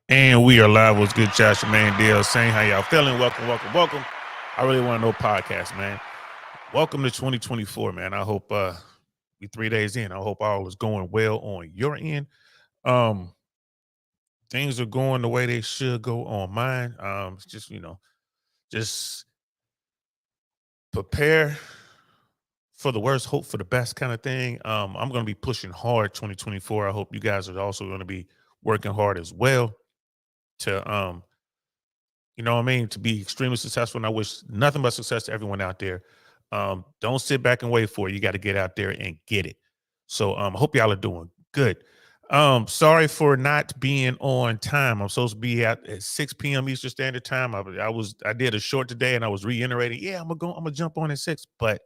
And we are live. What's good, Josh? Your man DL saying how y'all feeling? Welcome. I really want to know podcast, man. Welcome to 2024, man. I hope we 3 days in. I hope all is going well on your end. Um, things are going the way they should go on mine. It's just just prepare for the worst, hope for the best kind of thing. I'm gonna be pushing hard 2024. I hope you guys are also gonna be working hard as well to you know what I mean, to be extremely successful. And I wish nothing but success to everyone out there. Don't sit back and wait for it. You got to get out there and get it. So I hope y'all are doing good. Sorry for not being on time. I'm supposed to be at 6 p.m. Eastern Standard Time. I did a short today and I was reiterating, yeah, I'm gonna jump on at 6, but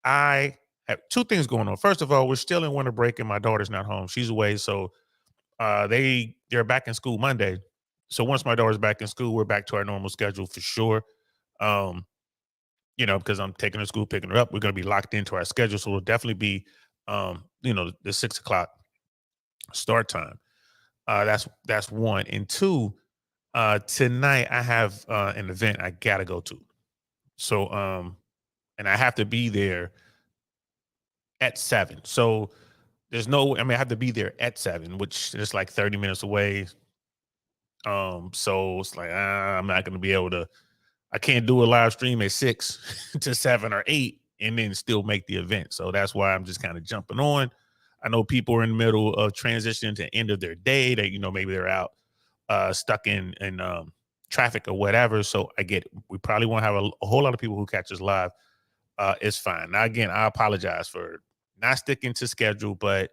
I have two things going on. First of all, we're still in winter break and my daughter's not home. She's away. So they're back in school Monday. So once my daughter's back in school, we're back to our normal schedule for sure. Um, because I'm taking her to school, picking her up, we're gonna be locked into our schedule. So we'll definitely be the 6 o'clock start time. That's one. And two, tonight I have an event I gotta go to. So and I have to be there at 7. So I have to be there at 7, which is like 30 minutes away. So it's like I'm not gonna be able to. I can't do a live stream at 6 to 7 or 8 and then still make the event. So that's why I'm just kind of jumping on. I know people are in the middle of transitioning to the end of their day. That maybe they're out stuck in traffic or whatever. So I get it. We probably won't have a whole lot of people who catch us live. It's fine. Now again, I apologize for not sticking to schedule, but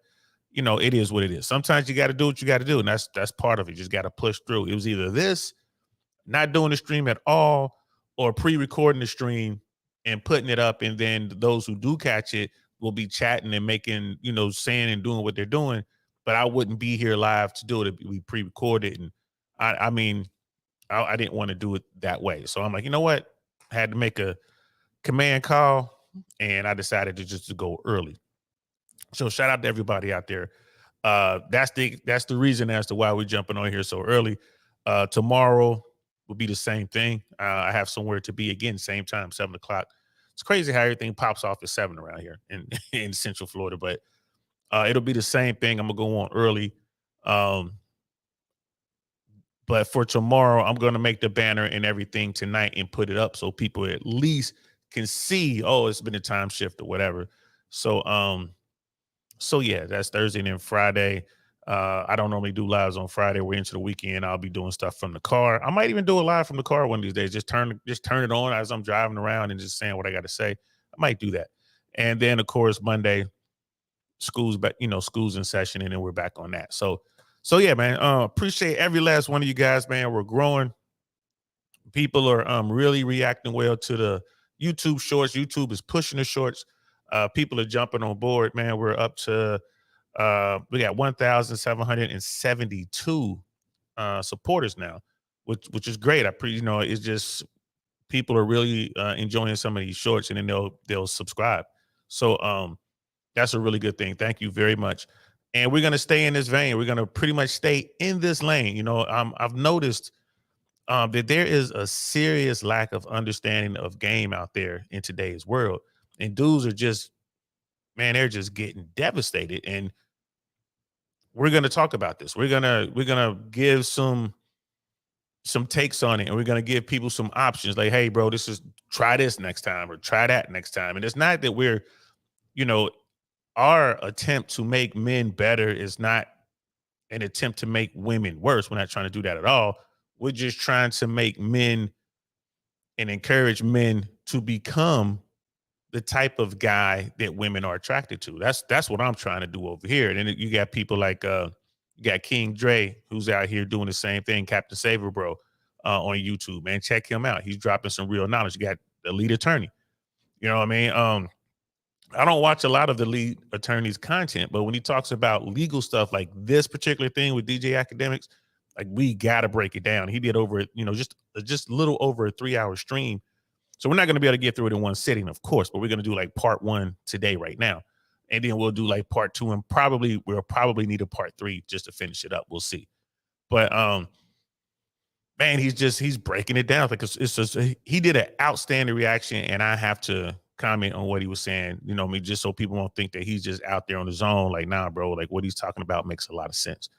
it is what it is. Sometimes you got to do what you got to do, and that's part of it. You just got to push through. It was either this, not doing the stream at all, or pre-recording the stream and putting it up, and then those who do catch it will be chatting and making, saying and doing what they're doing. But I wouldn't be here live to do it. We pre-recorded, and I mean, I didn't want to do it that way. So I'm like, you know what? I had to make a command call, and I decided to go early. So shout out to everybody out there. That's the reason as to why we're jumping on here so early. Tomorrow will be the same thing. I have somewhere to be again, same time, 7 o'clock. It's crazy how everything pops off at 7 around here in in Central Florida, but it'll be the same thing. I'm gonna go on early. Um, but for tomorrow, I'm gonna make the banner and everything tonight and put it up so people at least can see, oh, it's been a time shift or whatever. So yeah, that's Thursday and then Friday. I don't normally do lives on Friday. We're into the weekend. I'll be doing stuff from the car. I might even do a live from the car one of these days. Just turn it on as I'm driving around and just saying what I got to say. I might do that. And then of course Monday, school's back, school's in session, and then we're back on that. So yeah, man. Appreciate every last one of you guys, man. We're growing. People are really reacting well to the YouTube shorts. YouTube is pushing the shorts. People are jumping on board, man. We're up to we got 1,772 supporters now, which is great. It's just people are really enjoying some of these shorts, and then they'll subscribe. So that's a really good thing. Thank you very much. And we're gonna stay in this vein. We're gonna pretty much stay in this lane. I've noticed that there is a serious lack of understanding of game out there in today's world, and dudes are just, man, they're just getting devastated. And we're going to talk about this. We're gonna give some takes on it, and we're gonna give people some options. Like, hey, bro, try this next time or try that next time. And it's not that you know, our attempt to make men better is not an attempt to make women worse. We're not trying to do that at all. We're just trying to make men and encourage men to become the type of guy that women are attracted to. That's what I'm trying to do over here. And then you got people like you got King Dre, who's out here doing the same thing, Captain Saver Bro, on YouTube. Man, check him out. He's dropping some real knowledge. You got the lead attorney. You know what I mean? I don't watch a lot of the lead attorney's content, but when he talks about legal stuff like this particular thing with DJ Akademiks, like, we gotta break it down. He did over, just a little over a 3-hour stream. So we're not going to be able to get through it in one sitting, of course, but we're going to do like part 1 today, right now. And then we'll do like part 2, and we'll probably need a part 3 just to finish it up. We'll see. But man, he's breaking it down. Like it's just he did an outstanding reaction, and I have to comment on what he was saying. You know, just so people won't think that he's just out there on his own. Like, nah, bro. Like what he's talking about makes a lot of sense.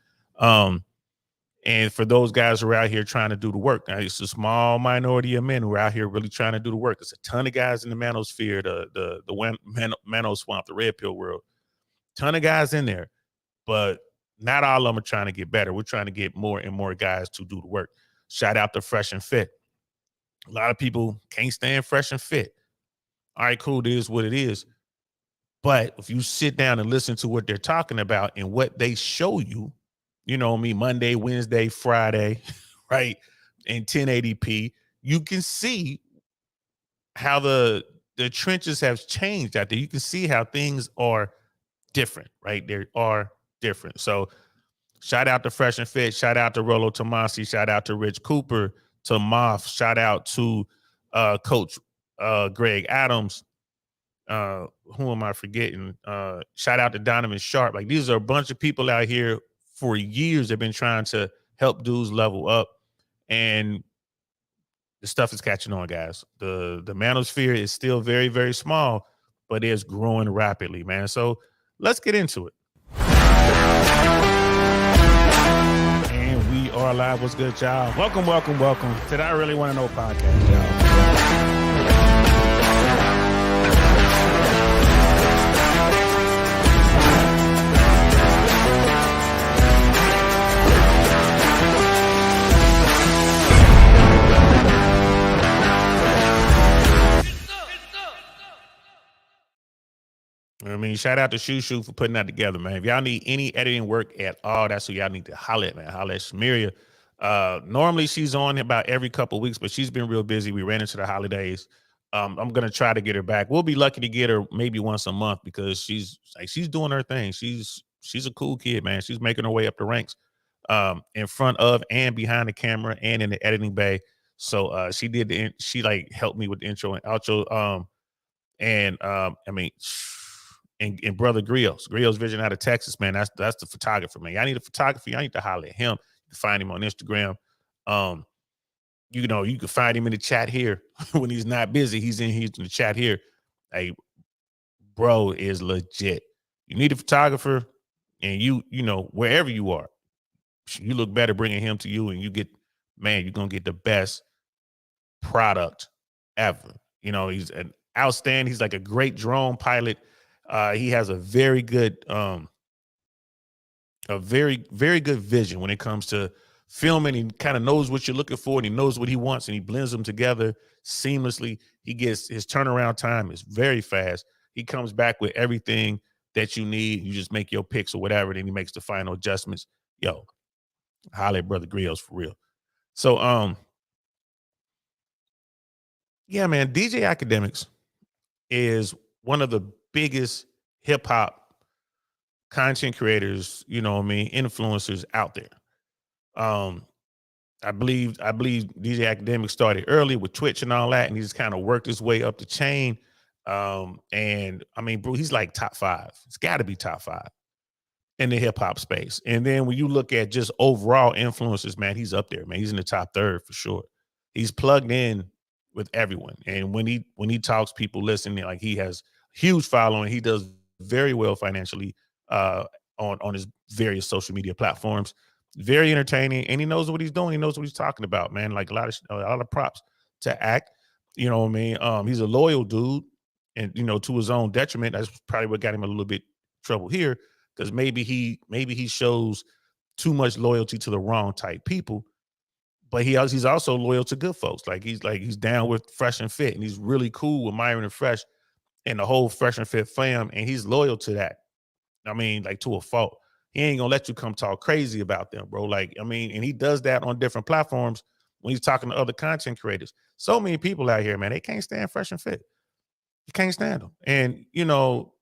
And for those guys who are out here trying to do the work, now it's a small minority of men who are out here really trying to do the work. There's a ton of guys in the manosphere, the mano swamp, the red pill world. Ton of guys in there, but not all of them are trying to get better. We're trying to get more and more guys to do the work. Shout out to Fresh and Fit. A lot of people can't stand Fresh and Fit. All right, cool. It is what it is. But if you sit down and listen to what they're talking about and what they show you, you know me, Monday, Wednesday, Friday, right, in 1080p, you can see how the trenches have changed out there. You can see how things are different, right? They are different. So shout out to Fresh and Fit. Shout out to Rolo Tomasi. Shout out to Rich Cooper, to Moff. Shout out to Coach Greg Adams. Who am I forgetting? Shout out to Donovan Sharp. Like these are a bunch of people out here for years that have been trying to help dudes level up. And the stuff is catching on, guys. The manosphere is still very, very small, but it's growing rapidly, man. So let's get into it. And we are live. What's good, y'all? Welcome to the I Really Want to Know podcast, y'all. I mean, shout out to Shoo for putting that together, man. If y'all need any editing work at all, that's who y'all need to holler at, man. Holler at Shamiria. Normally she's on about every couple of weeks, but she's been real busy. We ran into the holidays. I'm gonna try to get her back. We'll be lucky to get her maybe once a month because she's doing her thing. She's a cool kid, man. She's making her way up the ranks, in front of and behind the camera and in the editing bay. So she like helped me with the intro and outro. I mean. And brother Grio's Vision out of Texas, man. That's the photographer, man. I need a photographer. I need to holler at him. You can find him on Instagram. You know, you can find him in the chat here when he's not busy. He's in the chat here. Hey, bro is legit. You need a photographer, and you know, wherever you are, you look better bringing him to you, and you're gonna get the best product ever. You know, he's an outstanding. He's like a great drone pilot. He has a very good, very good vision when it comes to filming. He kind of knows what you're looking for, and he knows what he wants, and he blends them together seamlessly. His turnaround time is very fast. He comes back with everything that you need. You just make your picks or whatever, then he makes the final adjustments. Yo, holla at Brother Grills for real. So, yeah, man, DJ Akademiks is one of the biggest hip hop content creators, you know what I mean, influencers out there. I believe DJ Akademiks started early with Twitch and all that, and he just kind of worked his way up the chain. And I mean, bro, he's like top 5. It's got to be top 5 in the hip hop space. And then when you look at just overall influencers, man, he's up there, man. He's in the top 3rd for sure. He's plugged in with everyone, and when he talks, people listen. Like he has huge following. He does very well financially on his various social media platforms. Very entertaining, and he knows what he's doing. He knows what he's talking about, man. Like a lot of props to Act. You know what I mean? He's a loyal dude, and you know, to his own detriment. That's probably what got him a little bit trouble here, because maybe he shows too much loyalty to the wrong type people. But he's also loyal to good folks. He's down with Fresh and Fit, and he's really cool with Myron and Fresh and the whole Fresh and Fit fam, and he's loyal to that. I mean, like to a fault. He ain't gonna let you come talk crazy about them, bro. Like, I mean, and he does that on different platforms when he's talking to other content creators. So many people out here, man, they can't stand Fresh and Fit. You can't stand them. And, you know,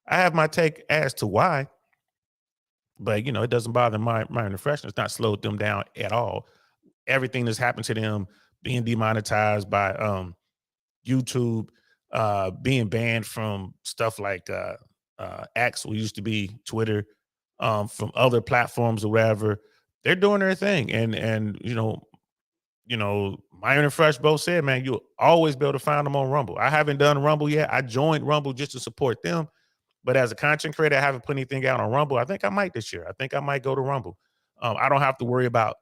I have my take as to why, but, you know, it doesn't bother Myron and Fresh. It's not slowed them down at all. Everything that's happened to them being demonetized by YouTube, being banned from stuff like X, what used to be Twitter, from other platforms or whatever. they're doing their thing. And Myron and Fresh both said, man, you'll always be able to find them on Rumble. I haven't done Rumble yet. I joined Rumble just to support them. But as a content creator, I haven't put anything out on Rumble. I think I might this year. I think I might go to Rumble. I don't have to worry about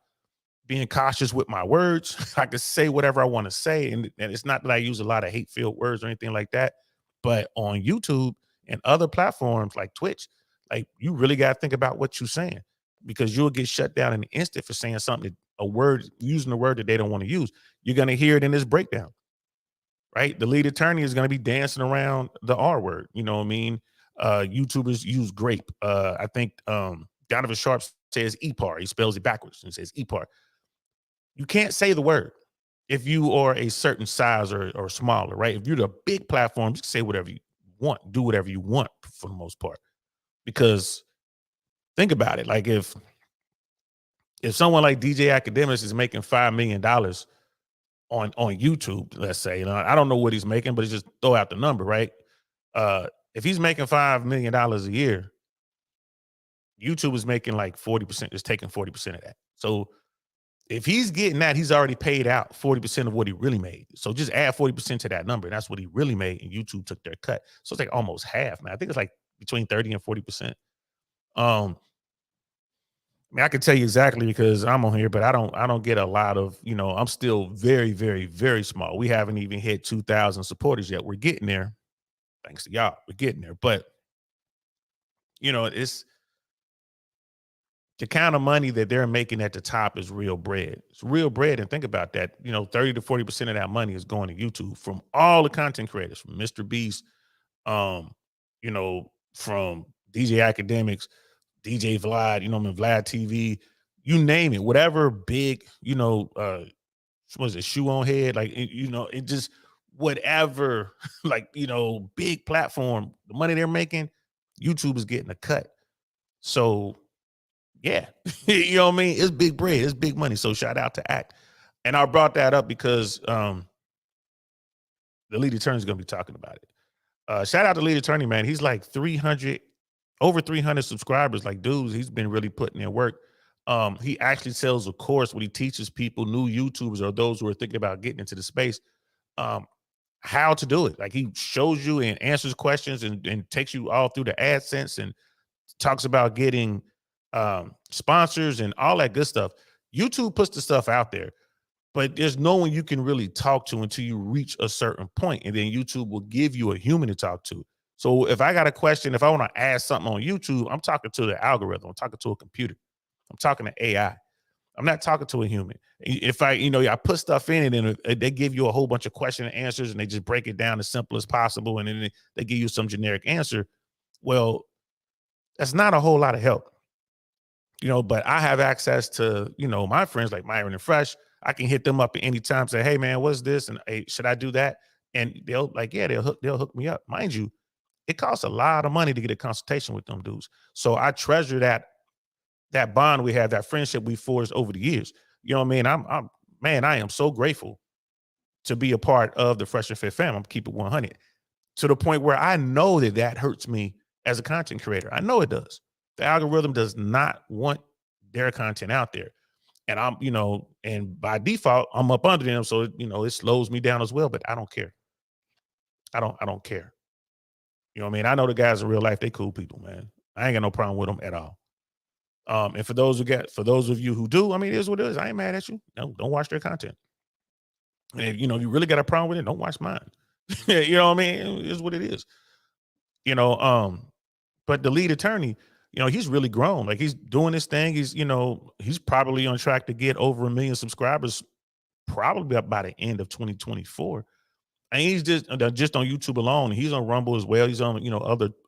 being cautious with my words. I can say whatever I want to say. And it's not that I use a lot of hate-filled words or anything like that. But on YouTube and other platforms like Twitch, like you really got to think about what you're saying, because you'll get shut down in an instant for saying something, using a word that they don't want to use. You're going to hear it in this breakdown, right? The lead attorney is going to be dancing around the R word. You know what I mean? YouTubers use grape. I think Donovan Sharp says EPAR. He spells it backwards and says EPAR. You can't say the word if you are a certain size or smaller, right? If you're the big platforms, you can say whatever you want, do whatever you want for the most part. Because think about it, like if someone like DJ Akademiks is making $5 million on YouTube, let's say, I don't know what he's making, but just throw out the number, right? If he's making $5 million a year, YouTube is making like 40%, is taking 40% of that. So if he's getting that, he's already paid out 40% of what he really made. So just add 40% to that number. And that's what he really made. And YouTube took their cut. So it's like almost half, man. I think it's like between 30 and 40%. I mean, I can tell you exactly because I'm on here, but I don't get a lot of, I'm still very, very, very small. We haven't even hit 2,000 supporters yet. We're getting there. Thanks to y'all. We're getting there. But, it's the kind of money that they're making at the top is real bread. It's real bread. And think about that. 30 to 40% of that money is going to YouTube from all the content creators, from Mr. Beast, from DJ Akademiks, DJ Vlad, Vlad TV, you name it, whatever big, was it shoe on head? Like, it just whatever, like, big platform, the money they're making, YouTube is getting a cut. So, yeah, you know what I mean? It's big bread, it's big money. So shout out to Act. And I brought that up because the lead attorney is going to be talking about it. Shout out to lead attorney, man. He's like over 300 subscribers. Like, dudes, he's been really putting in work. He actually sells a course where he teaches people, new YouTubers or those who are thinking about getting into the space, how to do it. Like, he shows you and answers questions and takes you all through the AdSense and talks about getting sponsors and all that good stuff. YouTube puts the stuff out there, but there's no one you can really talk to until you reach a certain point, and then YouTube will give you a human to talk to. So if I got a question, if I want to ask something on YouTube, I'm talking to the algorithm. I'm talking to a computer. I'm talking to AI. I'm not talking to a human. If I put stuff in it and they give you a whole bunch of question and answers and they just break it down as simple as possible, and then they give you some generic answer, well, that's not a whole lot of help. But I have access to, my friends like Myron and Fresh. I can hit them up at any time, say, hey man, what's this? And hey, should I do that? And they'll hook me up. Mind you, it costs a lot of money to get a consultation with them dudes. So I treasure that bond we have, that friendship we forged over the years. You know what I mean? I am so grateful to be a part of the Fresh and Fit fam. I'm keep it 100 to the point where I know that hurts me as a content creator. I know it does. The algorithm does not want their content out there. And I'm, and by default, I'm up under them. So, it slows me down as well, but I don't care. I don't care. You know what I mean? I know the guys in real life, they cool people, man. I ain't got no problem with them at all. And for those of you who do, I mean, it is what it is. I ain't mad at you. Don't watch their content. And if, you really got a problem with it, don't watch mine. You know what I mean? It is what it is. But the lead attorney, he's really grown. Like, he's doing this thing. He's probably on track to get over 1 million subscribers probably by the end of 2024. And he's just on YouTube alone. He's on Rumble as well. He's on,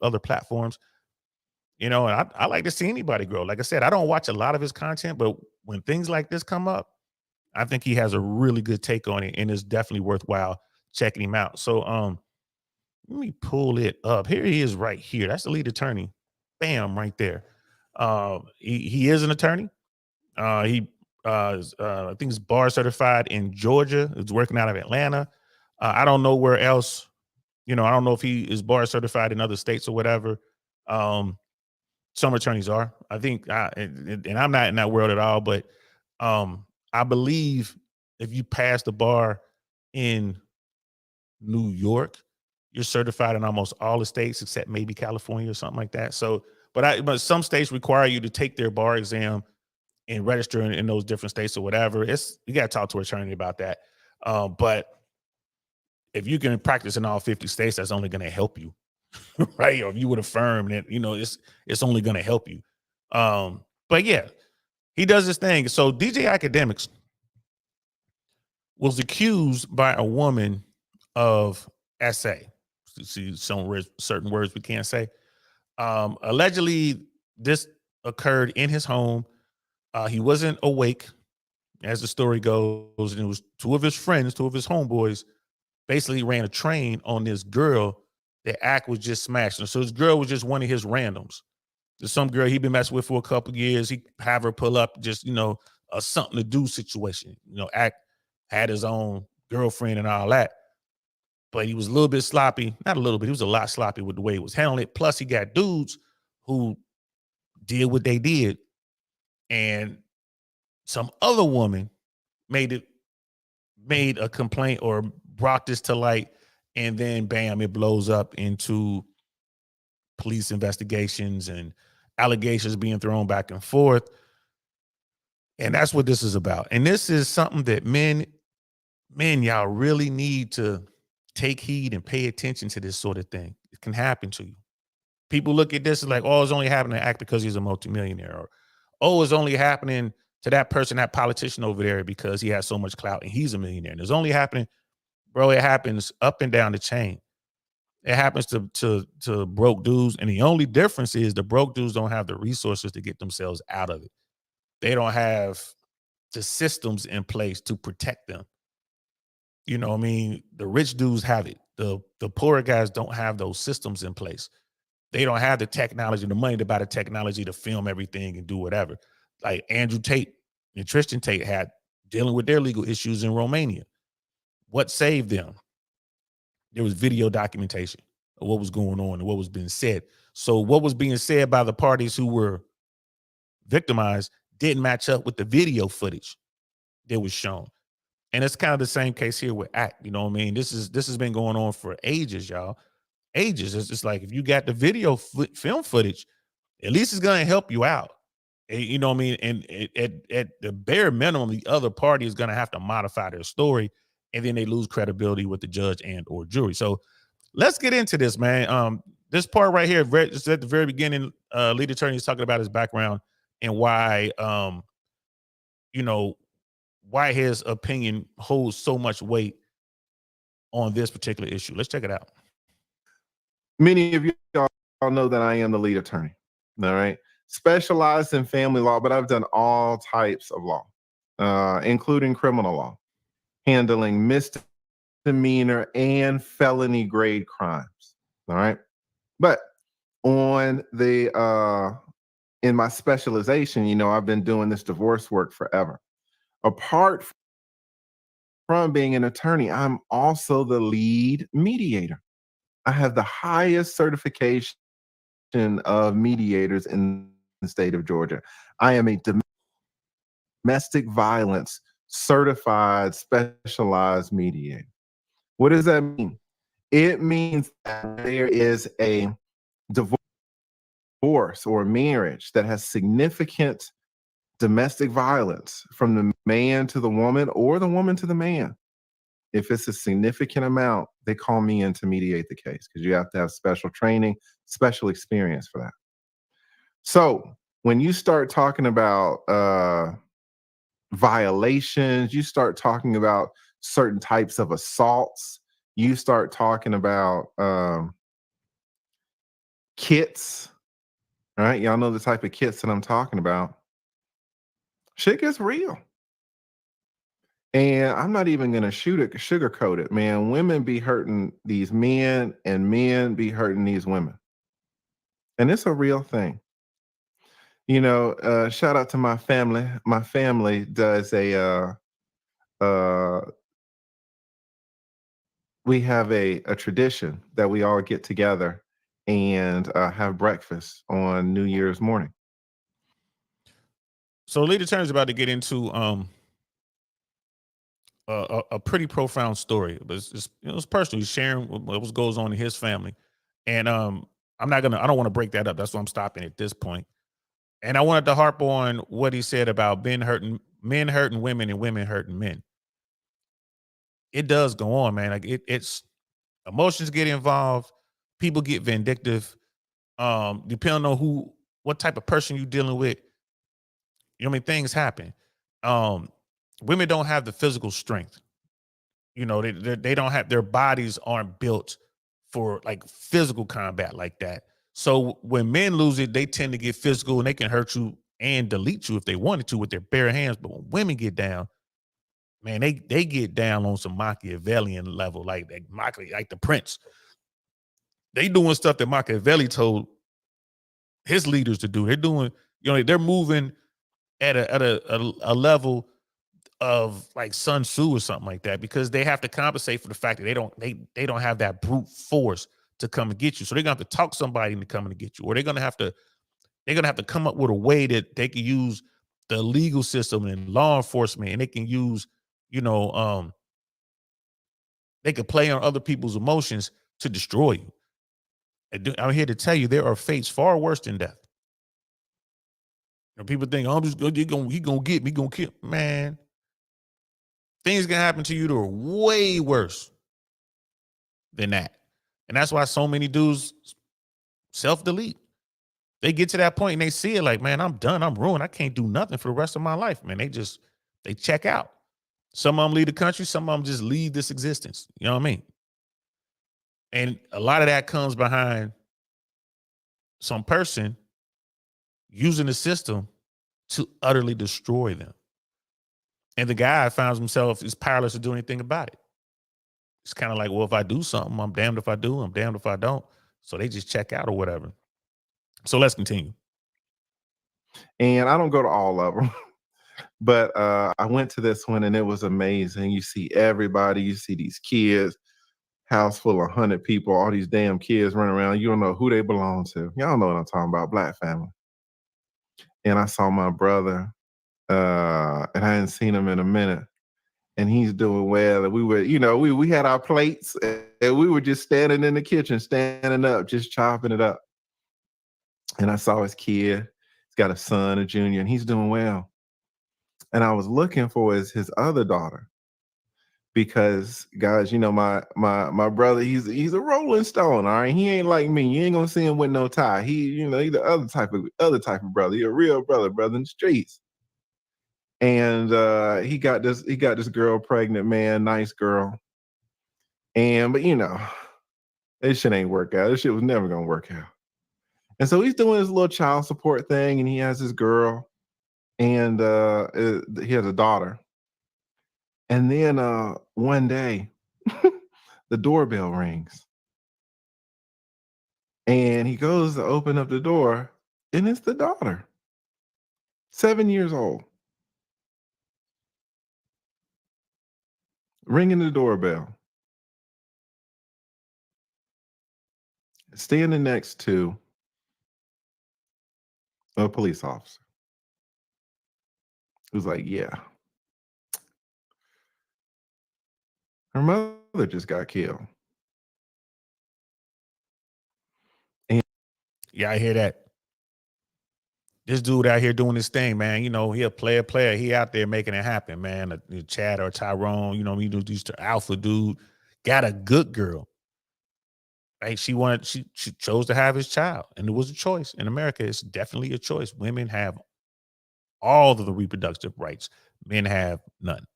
other platforms. And I like to see anybody grow. Like I said, I don't watch a lot of his content, but when things like this come up, I think he has a really good take on it, and it's definitely worthwhile checking him out. So let me pull it up. Here he is right here. That's the lead attorney. Bam, right there. He is an attorney. I think he's bar certified in Georgia. He's working out of Atlanta. I don't know where else. I don't know if he is bar certified in other states or whatever. Some attorneys are. I think, and I'm not in that world at all, but I believe if you pass the bar in New York, you're certified in almost all the states except maybe California or something like that. So, but some states require you to take their bar exam and register in those different states or whatever. It's you got to talk to an attorney about that. But if you can practice in all 50 states, that's only going to help you, right? Or if you would affirm that, it's only going to help you. But yeah, he does this thing. So DJ Akademiks was accused by a woman of SA. See some certain words we can't say. Allegedly, this occurred in his home. He wasn't awake, as the story goes, and it was two of his friends, two of his homeboys, basically ran a train on this girl. The act was just smashing. So this girl was just one of his randoms. There's some girl he'd been messing with for a couple of years. He have her pull up, just a something to do situation. Act had his own girlfriend and all that. But he was a little bit sloppy. Not a little bit. He was a lot sloppy with the way he was handling it. Plus, he got dudes who did what they did. And some other woman made a complaint or brought this to light. And then, bam, it blows up into police investigations and allegations being thrown back and forth. And that's what this is about. And this is something that men, y'all really need to take heed and pay attention to this sort of thing. It can happen to you. People look at this as like, oh, it's only happening to Act because he's a multimillionaire. Or, oh, it's only happening to that person, that politician over there because he has so much clout and he's a millionaire. And it's only happening, bro, it happens up and down the chain. It happens to broke dudes. And the only difference is the broke dudes don't have the resources to get themselves out of it. They don't have the systems in place to protect them. You know what I mean? The rich dudes have it. The poorer guys don't have those systems in place. They don't have the technology, the money to buy the technology to film everything and do whatever. Like Andrew Tate and Tristan Tate had dealing with their legal issues in Romania. What saved them? There was video documentation of what was going on and what was being said. So what was being said by the parties who were victimized didn't match up with the video footage that was shown. And it's kind of the same case here with Act. You know what I mean? This has been going on for ages, y'all. Ages. It's just like if you got the video film footage, at least it's going to help you out. You know what I mean? And at the bare minimum, the other party is going to have to modify their story, and then they lose credibility with the judge and or jury. So let's get into this, man. This part right here, it's at the very beginning. Lead attorney is talking about his background and why, why his opinion holds so much weight on this particular issue. Let's check it out. Many of you all know that I am the lead attorney, all right? Specialized in family law, but I've done all types of law, including criminal law, handling misdemeanor and felony grade crimes, all right? But on the, in my specialization, I've been doing this divorce work forever. Apart from being an attorney, I'm also the lead mediator. I have the highest certification of mediators in the state of Georgia. I am a domestic violence certified specialized mediator. What does that mean? It means that there is a divorce or a marriage that has significant domestic violence from the man to the woman or the woman to the man. If it's a significant amount, they call me in to mediate the case because you have to have special training, special experience for that. So when you start talking about violations, you start talking about certain types of assaults, you start talking about kits, all right? Y'all know the type of kits that I'm talking about. Shit gets real. And I'm not even gonna sugarcoat it, man. Women be hurting these men, and men be hurting these women, and it's a real thing. Shout out to my family. My family does we have a tradition that we all get together and have breakfast on New Year's morning. So Leader Turner's about to get into a pretty profound story, but it's personal. He's sharing what goes on in his family, and I don't want to break that up. That's why I'm stopping at this point. And I wanted to harp on what he said about men hurting women and women hurting men. It does go on, man. Like it's emotions get involved, people get vindictive. Depending on what type of person you're dealing with, you know what I mean, things happen. Um, Women don't have the physical strength. You know, they don't have, their bodies aren't built for like physical combat like that. So when men lose it, they tend to get physical and they can hurt you and delete you if they wanted to with their bare hands. But when women get down, man, they get down on some Machiavellian level, like like the Prince. They doing stuff that Machiavelli told his leaders to do. They're doing, they're moving at a level of like Sun Tzu or something like that, because they have to compensate for the fact that they don't have that brute force to come and get you. So they're gonna have to talk somebody into coming to get you, or they're gonna have to come up with a way that they can use the legal system and law enforcement, and they can use, they can play on other people's emotions to destroy you. I'm here to tell you there are fates far worse than death. And people think, oh, he gonna get me, gonna kill. Man, things can happen to you that are way worse than that. And that's why so many dudes self-delete. They get to that point and they see it like, man, I'm done. I'm ruined. I can't do nothing for the rest of my life, man. They check out. Some of them leave the country. Some of them just leave this existence. You know what I mean? And a lot of that comes behind some person using the system to utterly destroy them. And the guy finds himself is powerless to do anything about it. It's kind of like, well, if I do something, I'm damned if I do, I'm damned if I don't. So they just check out or whatever. So let's continue. And I don't go to all of them, but I went to this one and it was amazing. You see everybody, you see these kids, house full of 100 people, all these damn kids running around. You don't know who they belong to. Y'all know what I'm talking about, Black family. And I saw my brother, and I hadn't seen him in a minute. And he's doing well. And we were, we had our plates and we were just standing in the kitchen, standing up, just chopping it up. And I saw his kid. He's got a son, a junior, and he's doing well. And I was looking for his other daughter. Because guys, my brother, he's a rolling stone, all right. He ain't like me. You ain't gonna see him with no tie. He's the other type of brother. He a real brother in the streets. And he got this girl pregnant, man, nice girl. But this shit ain't work out. This shit was never gonna work out. And so he's doing his little child support thing, and he has his girl, and he has a daughter. And then one day, the doorbell rings. And he goes to open up the door, and it's the daughter, 7 years old, ringing the doorbell, standing next to a police officer who's like, yeah, her mother just got killed. Yeah, I hear that. This dude out here doing his thing, man. He a player. He out there making it happen, man. Chad or Tyrone, he do these alpha dude. Got a good girl. Right? She chose to have his child, and it was a choice. In America, it's definitely a choice. Women have all of the reproductive rights. Men have none.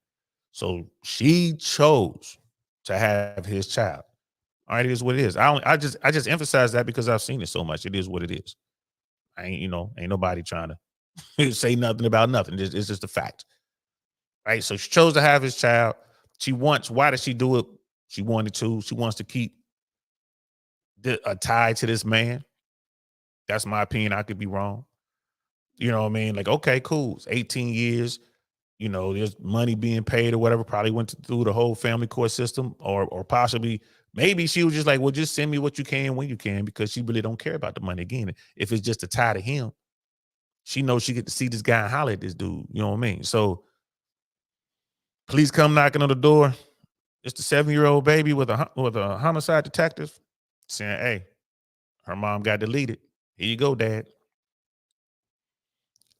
So she chose to have his child. All right, it is what it is. I just emphasize that because I've seen it so much. It is what it is. Ain't nobody trying to say nothing about nothing. It's just a fact. Right? So she chose to have his child. Why did she do it? She wanted to. She wants to keep a tie to this man. That's my opinion. I could be wrong. You know what I mean? Like, okay, cool. It's 18 years. You know, there's money being paid or whatever, probably went through the whole family court system, or possibly maybe she was just like, well, just send me what you can when you can, because she really don't care about the money. Again, if it's just a tie to him, she knows she get to see this guy and holler at this dude. You know what I mean? So police come knocking on the door. It's the 7-year-old baby with a homicide detective saying, hey, her mom got deleted. Here you go, dad.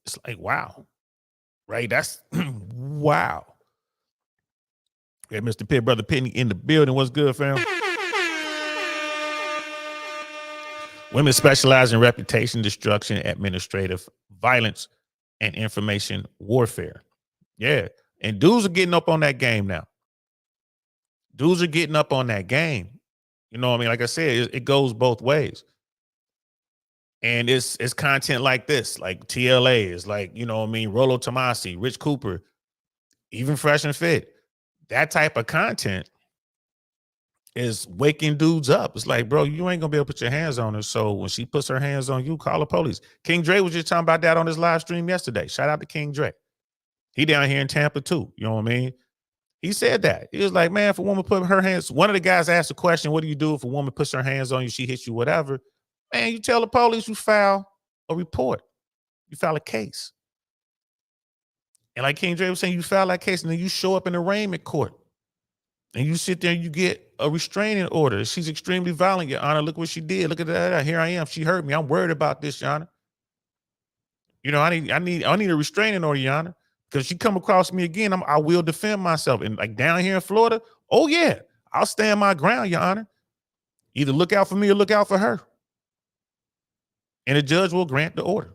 It's like, wow. Right? That's wow. Yeah, Mr. Pitt, Brother Pitney in the building. What's good, fam? Women specialize in reputation destruction, administrative violence, and information warfare. Yeah. And dudes are getting up on that game now. Dudes are getting up on that game. You know what I mean? Like I said, it goes both ways. And it's content like this, like TLA is like, you know what I mean, Rollo Tomasi, Rich Cooper, even Fresh and Fit. That type of content is waking dudes up. It's like, bro, you ain't gonna be able to put your hands on her. So when she puts her hands on you, call the police. King Dre was just talking about that on his live stream yesterday. Shout out to King Dre. He down here in Tampa too. You know what I mean? He said that. He was like, man, if a woman put her hands, one of the guys asked the question, what do you do if a woman puts her hands on you, she hits you, whatever? Man, you tell the police, you file a report. You file a case. And like King Dre was saying, you file that case and then you show up in arraignment court. And you sit there and you get a restraining order. She's extremely violent, Your Honor. Look what she did. Look at that. Here I am. She hurt me. I'm worried about this, Your Honor. You know, I need a restraining order, Your Honor. Because she come across me again, I will defend myself. And like down here in Florida, oh yeah, I'll stand my ground, Your Honor. Either look out for me or look out for her. And the judge will grant the order.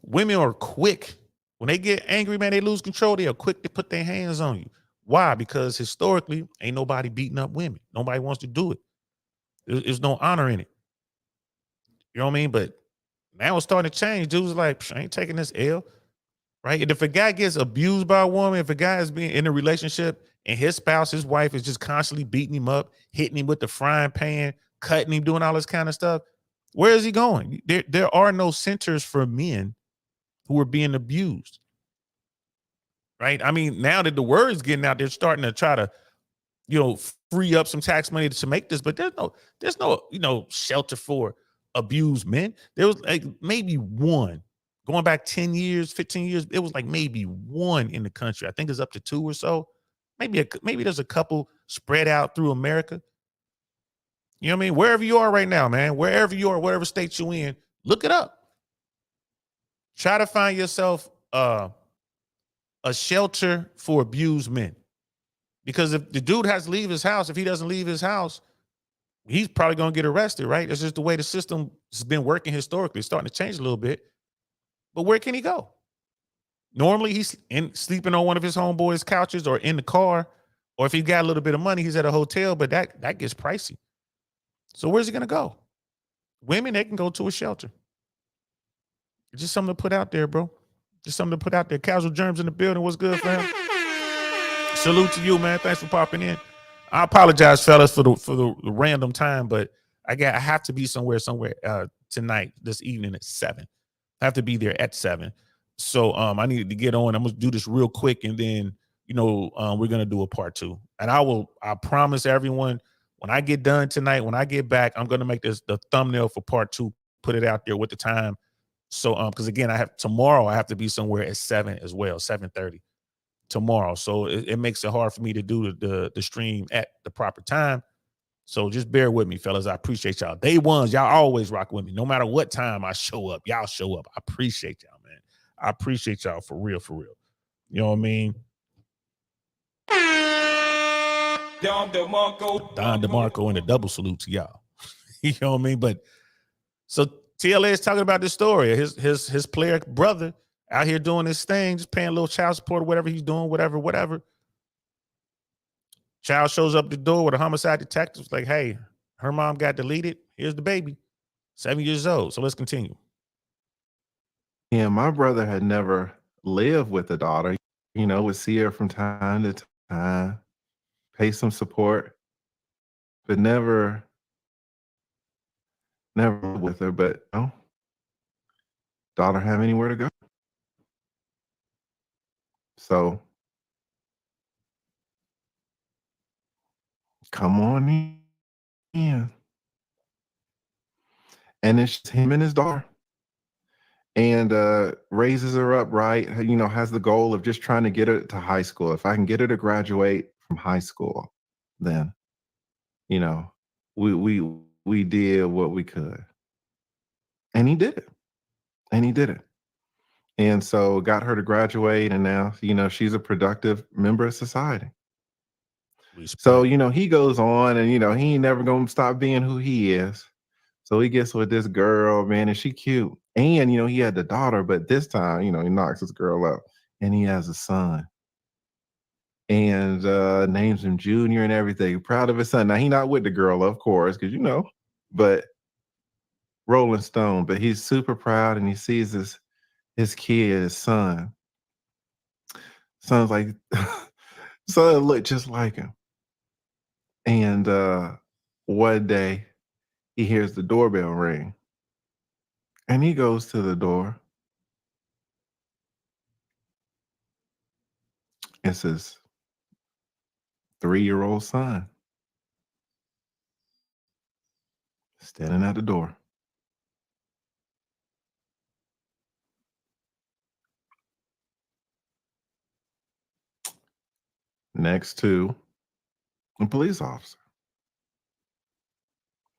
Women are quick. When they get angry, man, they lose control. They are quick to put their hands on you. Why? Because historically, ain't nobody beating up women. Nobody wants to do it. There's no honor in it. You know what I mean? But now it's starting to change. Dudes like, I ain't taking this L. Right? And if a guy gets abused by a woman, if a guy is being in a relationship and his spouse, his wife is just constantly beating him up, hitting him with the frying pan, cutting him, doing all this kind of stuff, where is he going? There are no centers for men who are being abused. Right? I mean, now that the word is getting out, they're starting to try to, you know, free up some tax money to make this, but there's no, you know, shelter for abused men. There was like maybe one. Going back 10 years, 15 years, it was like maybe one in the country. I think it's up to 2 or so. Maybe there's a couple spread out through America. You know what I mean? Wherever you are right now, man, wherever you are, whatever state you're in, look it up. Try to find yourself a shelter for abused men. Because if the dude has to leave his house, if he doesn't leave his house, he's probably going to get arrested, right? It's just the way the system has been working historically. It's starting to change a little bit. But where can he go? Normally, he's sleeping on one of his homeboys' couches or in the car. Or if he got a little bit of money, he's at a hotel, but that gets pricey. So where's he going to go? Women, they can go to a shelter. It's just something to put out there, bro. Just something to put out there. Casual Germs in the building. What's good, fam? Salute to you, man. Thanks for popping in. I apologize, fellas, for the random time, but I have to be somewhere tonight, this evening at 7. I have to be there at 7. So I needed to get on. I'm gonna do this real quick, and then we're gonna do a part 2. And I promise everyone, when I get done tonight, when I get back, I'm gonna make this the thumbnail for part 2, put it out there with the time. So because again, tomorrow I have to be somewhere at 7 as well, 7:30 tomorrow. So it makes it hard for me to do the stream at the proper time. So just bear with me, fellas. I appreciate y'all. Day ones, y'all always rock with me. No matter what time I show up, y'all show up. I appreciate y'all, man. I appreciate y'all for real, for real. You know what I mean? Don DeMarco and a double salute to y'all. You know what I mean? But so TLA is talking about this story. His player brother out here doing his thing, just paying a little child support or whatever he's doing, whatever. Child shows up the door with a homicide detective. Like, hey, her mom got deleted. Here's the baby, 7 years old. So let's continue. Yeah, my brother had never lived with a daughter. Would see her from time to time, pay some support, but never with her. But daughter have anywhere to go. So come on in. And it's just him and his daughter. And raises her up right, has the goal of just trying to get her to high school. If I can get her to graduate from high school, then you know, we did what we could. And he did it. And he did it. And so got her to graduate, and now, she's a productive member of society. So, Respect. he goes on, and he ain't never gonna stop being who he is. So he gets with this girl, man, and she cute. And he had the daughter, but this time, he knocks this girl up, and he has a son. And names him Junior and everything. Proud of his son. Now he not with the girl, of course, because but Rolling Stone. But he's super proud, and he sees his kid, his son. Son's like, son look just like him. And one day he hears the doorbell ring, and he goes to the door. It's his 3-year-old son standing at the door. Next to a police officer.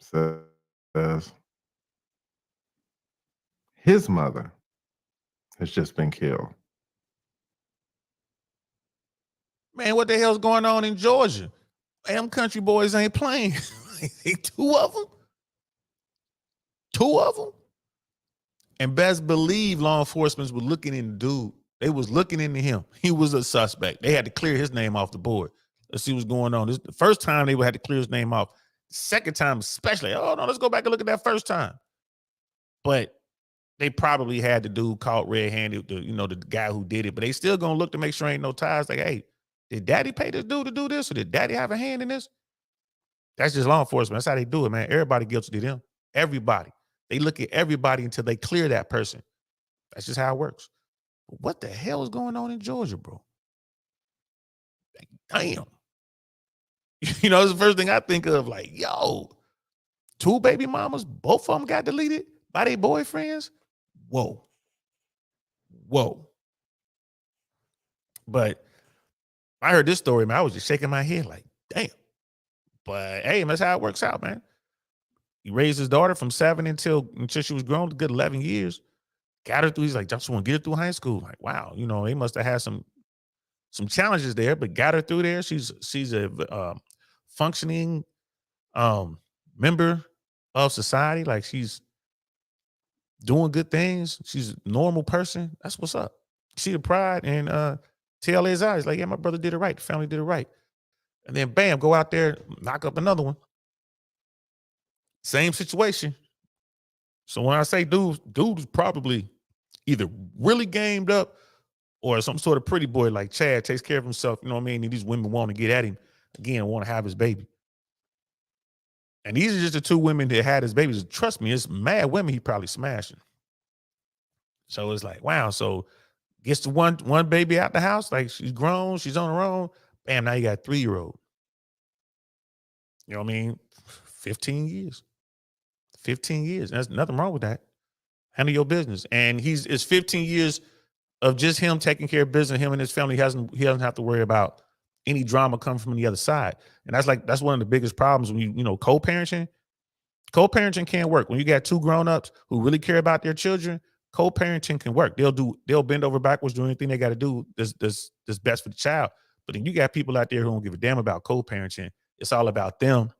Says his mother has just been killed. Man, what the hell's going on in Georgia? Man, them country boys ain't playing. Two of them? Two of them? And best believe law enforcement was looking into dude. They was looking into him. He was a suspect. They had to clear his name off the board. Let's see what's going on. This the first time they had to clear his name off. Second time, especially, oh no, let's go back and look at that first time. But they probably had the dude caught red-handed, the guy who did it. But they still gonna look to make sure ain't no ties. Like, hey, did daddy pay this dude to do this? Or did daddy have a hand in this? That's just law enforcement. That's how they do it, man. Everybody guilty to them. Everybody. They look at everybody until they clear that person. That's just how it works. But what the hell is going on in Georgia, bro? Damn. It's the first thing I think of, like, yo, 2 baby mamas, both of them got deleted by their boyfriends? Whoa. Whoa. But I heard this story, man. I was just shaking my head like, damn. But hey, that's how it works out, man. He raised his daughter from 7 until she was grown, a good 11 years. Got her through. He's like, just want to get her through high school. Like, wow, they must have had some challenges there, but got her through there. She's a functioning member of society. Like, she's doing good things. She's a normal person. That's what's up. See the pride and tell his eyes, like, yeah, my brother did it right. The family did it right. And then bam, go out there, knock up another one. Same situation. So when I say dude is probably either really gamed up or some sort of pretty boy like Chad, takes care of himself, you know what I mean? And these women want to get at him again, want to have his baby. And these are just the 2 women that had his babies. Trust me, it's mad women he probably smashing. So it's like, wow. So gets the one baby out the house, like she's grown, she's on her own. Bam, now you got a 3-year-old. You know what I mean? 15 years. 15 years. There's nothing wrong with that. Handle your business. And it's 15 years of just him taking care of business. Him and his family, he doesn't have to worry about any drama coming from the other side. And that's one of the biggest problems when you co-parenting. Co-parenting can't work. When you got 2 grown-ups who really care about their children, co-parenting can work. They'll bend over backwards, do anything they got to do that's best for the child. But then you got people out there who don't give a damn about co-parenting. It's all about them.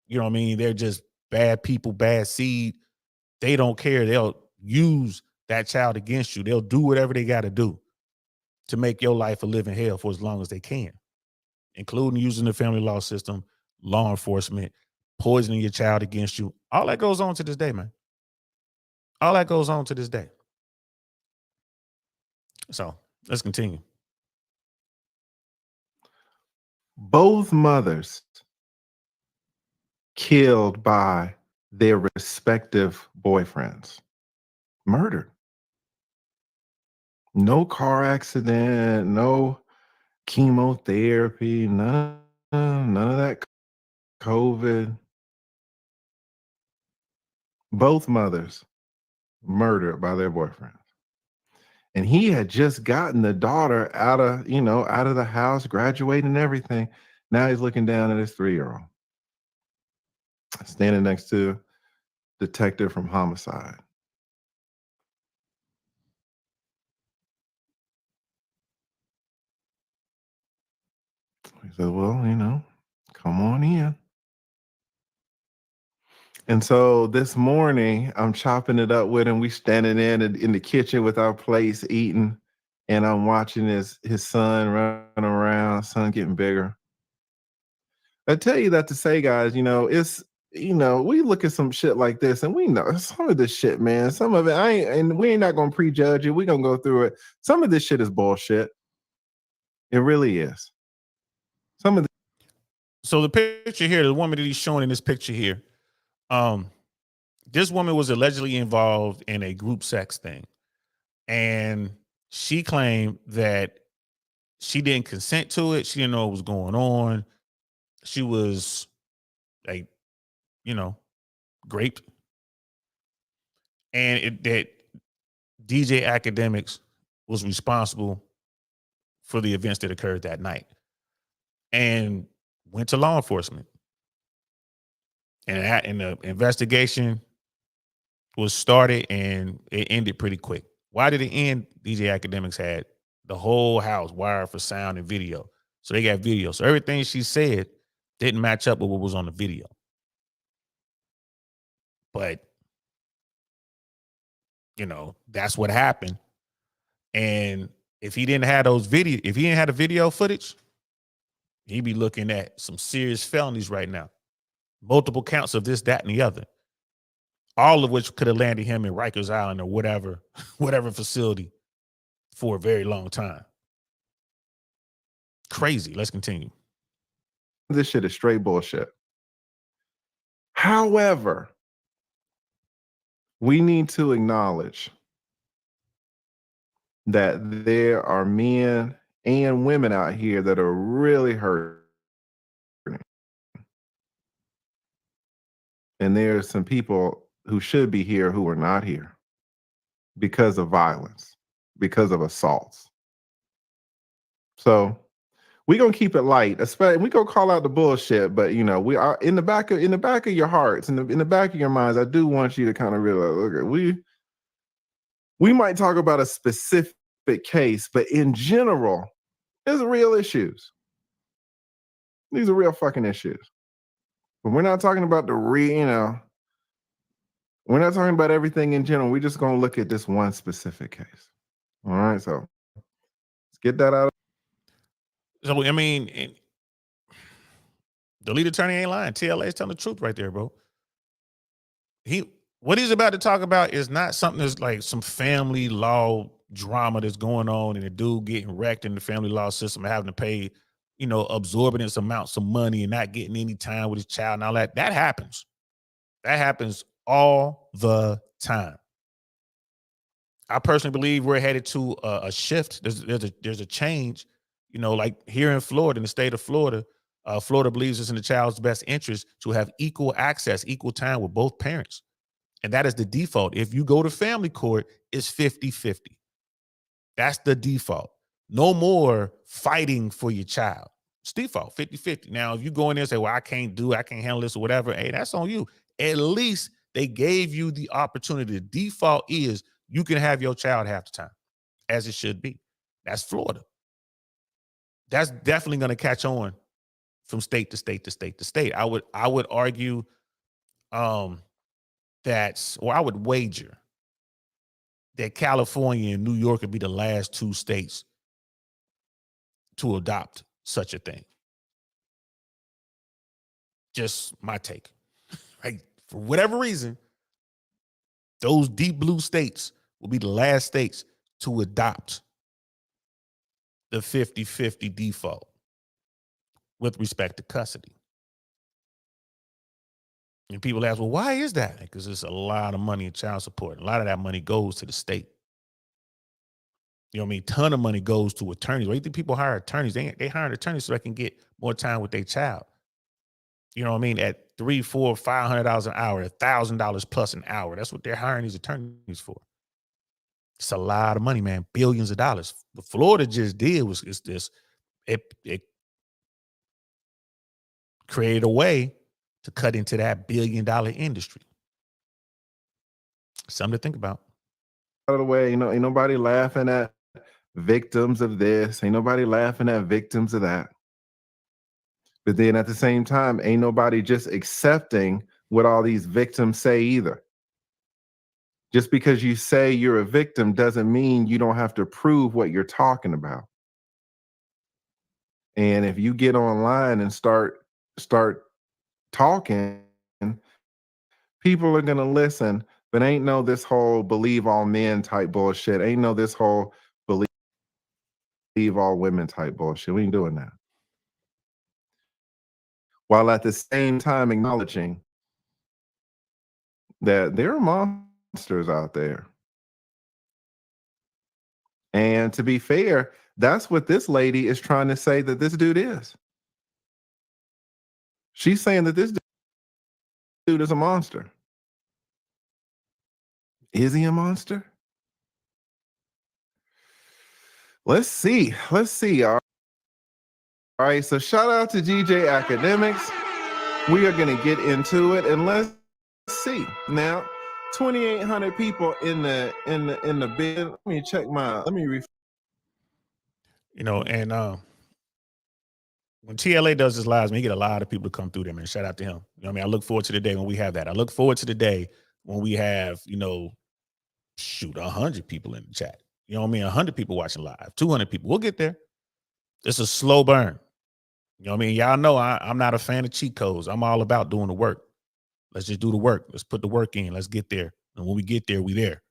You know what I mean? They're just bad people, bad seed. They don't care. They'll use that child against you. They'll do whatever they got to do to make your life a living hell for as long as they can, including using the family law system, law enforcement, poisoning your child against you. All that goes on to this day, man. All that goes on to this day. So let's continue. Both mothers killed by their respective boyfriends. Murdered. No car accident, no chemotherapy, none of that COVID. Both mothers murdered by their boyfriends. And he had just gotten the daughter out of the house, graduating and everything. Now he's looking down at his 3-year-old, standing next to detective from homicide. He said, well, come on in. And so this morning, I'm chopping it up with him. We standing in the kitchen with our plates, eating, and I'm watching his son running around, son getting bigger. I tell you that to say, guys, we look at some shit like this, and we know some of this shit, man. Some of it, and we ain't not gonna prejudge it. We gonna go through it. Some of this shit is bullshit. It really is. Some of So the picture here, the woman that he's showing in this picture here, this woman was allegedly involved in a group sex thing, and she claimed that she didn't consent to it. She didn't know what was going on. She was like, raped, and that DJ Akademiks was responsible for the events that occurred that night, and went to law enforcement, and the investigation was started, and it ended pretty quick. Why did it end? DJ Akademiks had the whole house wired for sound and video, so they got video. So everything she said didn't match up with what was on the video. But that's what happened. And if he didn't have the video footage, he'd be looking at some serious felonies right now. Multiple counts of this, that, and the other. All of which could have landed him in Rikers Island or whatever facility for a very long time. Crazy. Let's continue. this shit is straight bullshit. However, we need to acknowledge that there are men and women out here that are really hurting. And there are some people who should be here who are not here because of violence, because of assaults. So we're gonna keep it light, especially we gonna call out the bullshit, but we are in the back of your hearts, in the back of your minds. I do want you to kind of realize, look, we might talk about a specific case, but in general, there's real issues. These are real fucking issues. But we're not talking about we're not talking about everything in general. We're just gonna look at this one specific case. All right, so let's get that out. So I mean, the lead attorney ain't lying. TLA is telling the truth right there, bro. What he's about to talk about is not something that's like some family law drama that's going on and a dude getting wrecked in the family law system and having to pay, absorbent amounts of money and not getting any time with his child and all that. That happens. That happens all the time. I personally believe we're headed to a shift. There's a change, like here in Florida, in the state of Florida. Florida believes it's in the child's best interest to have equal access, equal time with both parents. And that is the default. If you go to family court, it's 50-50. That's the default. No more fighting for your child. It's default, 50-50. Now, if you go in there and say, well, I can't handle this or whatever, hey, that's on you. At least they gave you the opportunity. The default is you can have your child half the time, as it should be. That's Florida. That's definitely going to catch on from state to state to state to state. I would argue I would wager that California and New York would be the last two states to adopt such a thing. Just my take. Like, for whatever reason, those deep blue states will be the last states to adopt the 50-50 default with respect to custody. And people ask, well, why is that? Because there's a lot of money in child support. A lot of that money goes to the state. You know what I mean? Ton of money goes to attorneys. Why do you think people hire attorneys? They hire attorneys so they can get more time with their child. You know what I mean? At $300, $400, $500 an hour, $1,000 plus an hour. That's what they're hiring these attorneys for. It's a lot of money, man. Billions of dollars. What Florida just did was it created a way to cut into that $1 billion industry. Something to think about. Out of the way, ain't nobody laughing at victims of this. Ain't nobody laughing at victims of that. But then at the same time, ain't nobody just accepting what all these victims say either. Just because you say you're a victim doesn't mean you don't have to prove what you're talking about. And if you get online and start talking, people are going to listen, but ain't no this whole believe all men type bullshit. Ain't no this whole believe all women type bullshit. We ain't doing that. While at the same time acknowledging that there are monsters out there. And to be fair, that's what this lady is trying to say that this dude is. She's saying that this dude is a monster. Is he a monster? Let's see. All right. So shout out to DJ Akademiks. We are going to get into it, and let's see. Now, 2,800 people in the bid. Let me check And when TLA does his lives, man, he get a lot of people to come through there, man. Shout out to him. You know what I mean? I look forward to the day when we have that. I look forward to the day when we have, 100 people in the chat. You know what I mean? 100 people watching live, 200 people. We'll get there. It's a slow burn. You know what I mean? Y'all know I'm not a fan of cheat codes. I'm all about doing the work. Let's just do the work. Let's put the work in. Let's get there. And when we get there, we there.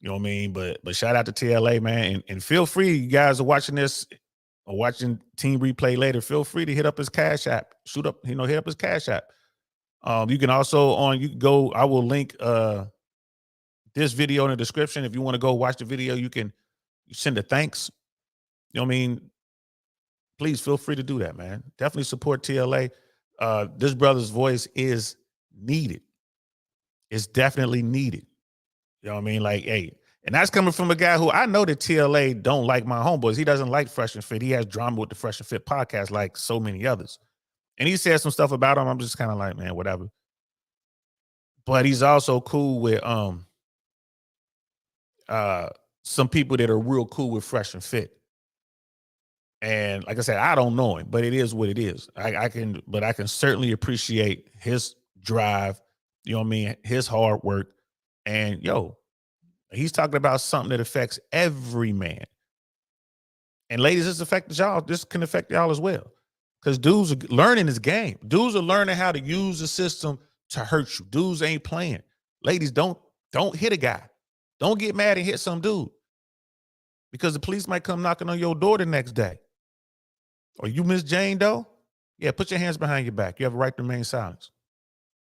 You know what I mean? But shout out to TLA, man. And feel free, you guys are watching this or watching Team Replay later. Feel free to hit up his Cash App. Hit up his Cash App. You can also I will link this video in the description. If you want to go watch the video, you send a thanks. You know what I mean? Please feel free to do that, man. Definitely support TLA. This brother's voice is needed. It's definitely needed. You know what I mean? Like, hey, and that's coming from a guy who I know that TLA don't like my homeboys. He doesn't like Fresh and Fit. He has drama with the Fresh and Fit podcast like so many others. And he said some stuff about him. I'm just kind of like, man, whatever. But he's also cool with some people that are real cool with Fresh and Fit. And like I said, I don't know him, but it is what it is. I can certainly appreciate his drive, you know what I mean, his hard work. And he's talking about something that affects every man. And ladies, this can affect y'all as well. Because dudes are learning this game. Dudes are learning how to use the system to hurt you. Dudes ain't playing. Ladies, don't hit a guy. Don't get mad and hit some dude. Because the police might come knocking on your door the next day. Or you Miss Jane Doe? Yeah, put your hands behind your back. You have a right to remain silent.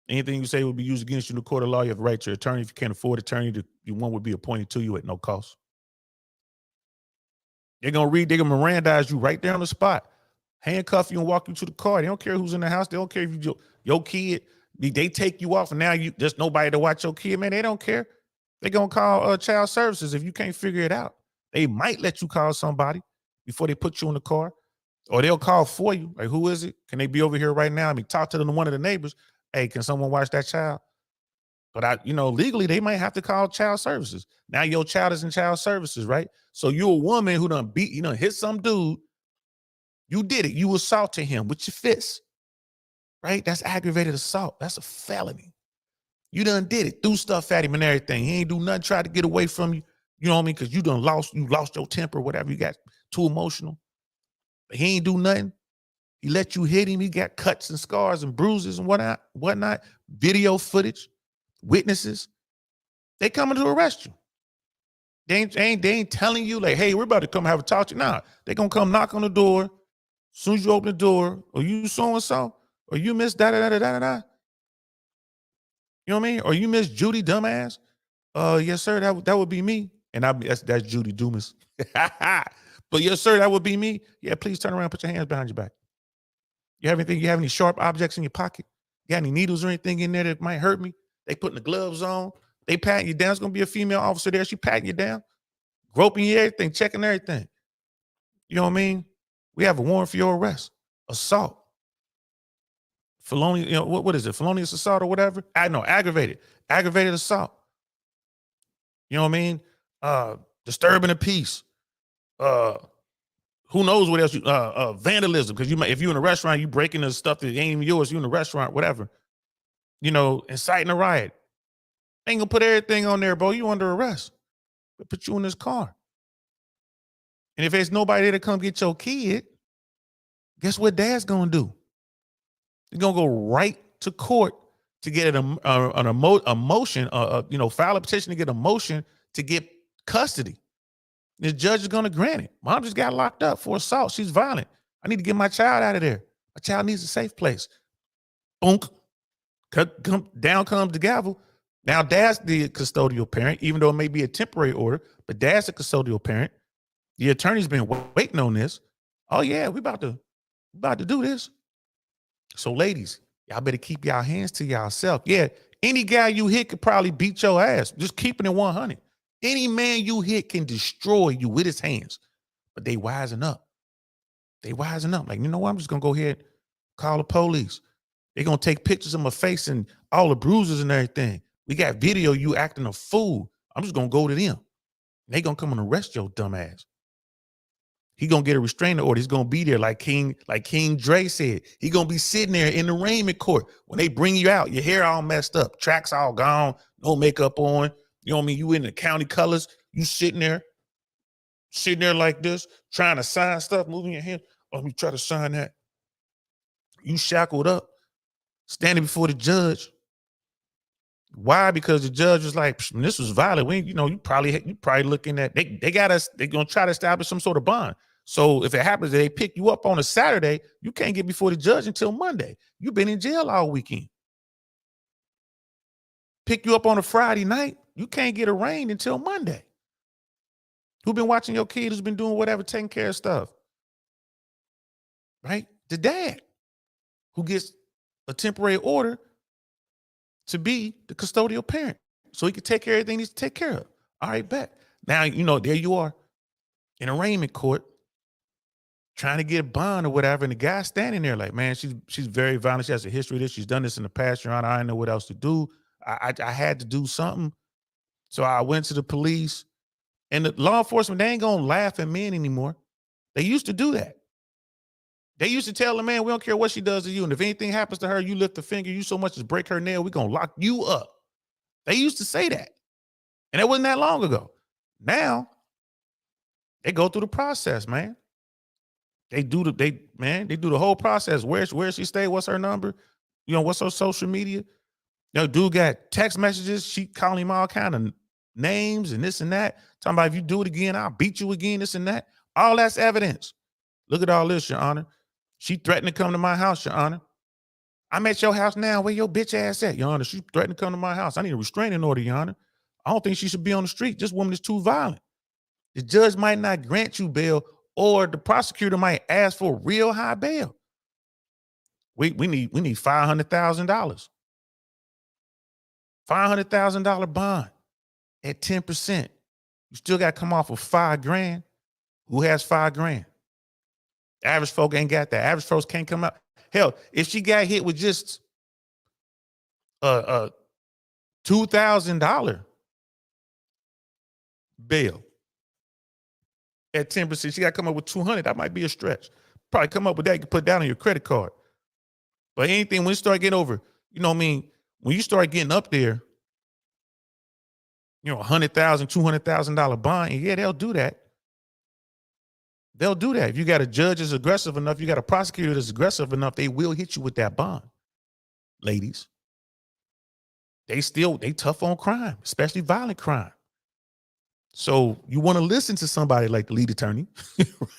Anything you say will be used against you in the court of law. You have a right to an attorney. If you can't afford an attorney, one would be appointed to you at no cost. They're going to Mirandize you right there on the spot. Handcuff you and walk you to the car. They don't care who's in the house. They don't care if your kid, they take you off and now there's nobody to watch your kid, man. They don't care. They're going to call child services if you can't figure it out. They might let you call somebody before they put you in the car. Or they'll call for you. Like, who is it? Can they be over here right now? I mean, talk to one of the neighbors. Hey, can someone watch that child? But legally, they might have to call child services. Now your child is in child services, right? So you're a woman who done hit some dude. You did it. You assaulted him with your fist, right? That's aggravated assault. That's a felony. You done did it. Threw stuff at him and everything. He ain't do nothing, tried to get away from you. You know what I mean? Because you lost your temper, whatever. You got too emotional. But he ain't do nothing. He let you hit him. He got cuts and scars and bruises and whatnot. Video footage, witnesses. They coming to arrest you. They ain't telling you like, hey, we're about to come have a talk to you. Nah, they gonna come knock on the door. As soon as you open the door, or you so-and-so, or you miss da-da-da-da-da-da. You know what I mean? Or you miss Judy, dumbass. Yes, sir, that would be me. And that's Judy Dumas. But yes, sir, that would be me. Yeah, please turn around, put your hands behind your back. You have anything? You have any sharp objects in your pocket? You got any needles or anything in there that might hurt me? They putting the gloves on. They patting you down. It's gonna be a female officer there. She patting you down, groping you, everything, checking everything. You know what I mean? We have a warrant for your arrest, assault, felonious. You know what is it? Felonious assault or whatever? I know, aggravated assault. You know what I mean? Disturbing the peace. Who knows what else? Vandalism, because if you're in a restaurant, you breaking the stuff that ain't even yours. You in a restaurant, whatever. You know, inciting a riot. Ain't gonna put everything on there, bro. You under arrest. They put you in this car. And if there's nobody there to come get your kid, guess what dad's gonna do? He's gonna go right to court to get a motion, file a petition to get a motion to get custody. The judge is gonna grant it. Mom just got locked up for assault. She's violent. I need to get my child out of there. My child needs a safe place. Boom. Down comes the gavel. Now dad's the custodial parent, even though it may be a temporary order, but dad's the custodial parent. The attorney's been waiting on this. Oh yeah, we about to do this. So ladies, y'all better keep y'all hands to yourself. Yeah, any guy you hit could probably beat your ass. Just keeping it 100. Any man you hit can destroy you with his hands, but they wising up. Like, you know what? I'm just gonna go ahead, call the police. They're gonna take pictures of my face and all the bruises and everything. We got video you acting a fool. I'm just gonna go to them. They gonna come and arrest your dumb ass. He gonna get a restraining order. He's gonna be there like King Dre said. He gonna be sitting there in the arraignment court. When they bring you out, your hair all messed up, tracks all gone, no makeup on. You know what I mean? You in the county colors. You sitting there like this, trying to sign stuff, moving your hand. Oh, let me try to sign that. You shackled up, standing before the judge. Why? Because the judge was like, this was violent. You probably looking at, they're gonna try to establish some sort of bond. So if it happens that they pick you up on a Saturday, you can't get before the judge until Monday. You've been in jail all weekend. Pick you up on a Friday night, you can't get arraigned until Monday. Who been watching your kid, who's been doing whatever, taking care of stuff? Right? The dad, who gets a temporary order to be the custodial parent, so he can take care of everything he needs to take care of. All right, bet. Now, there you are in arraignment court trying to get a bond or whatever, and the guy's standing there like, man, she's very violent. She has a history of this. She's done this in the past, Your Honor. I didn't know what else to do. I had to do something. So I went to the police, and the law enforcement, they ain't gonna laugh at men anymore. They used to do that. They used to tell the man, we don't care what she does to you. And if anything happens to her, you lift a finger, you so much as break her nail, we're going to lock you up. They used to say that. And it wasn't that long ago. Now, they go through the process, man. They do the whole process. Where she stay? What's her number? What's her social media? Dude got text messages. She calling him all kind of names and this and that. Talking about if you do it again, I'll beat you again, this and that. All that's evidence. Look at all this, Your Honor. She threatened to come to my house, Your Honor. I'm at your house now. Where your bitch ass at, Your Honor? She threatened to come to my house. I need a restraining order, Your Honor. I don't think she should be on the street. This woman is too violent. The judge might not grant you bail, or the prosecutor might ask for a real high bail. We need $500,000. $500,000 bond at 10%. You still got to come off with $5,000. Who has $5,000? Average folk ain't got that. Average folks can't come out. Hell, if she got hit with just a $2,000 bail at 10%, she got to come up with $200. That might be a stretch. Probably come up with that. You can put down on your credit card. But anything, when you start getting over, when you start getting up there, $100,000, $200,000 bond, and yeah, they'll do that. They'll do that. If you got a judge that's aggressive enough, you got a prosecutor that's aggressive enough, they will hit you with that bond. Ladies, they tough on crime, especially violent crime. So you want to listen to somebody like the lead attorney,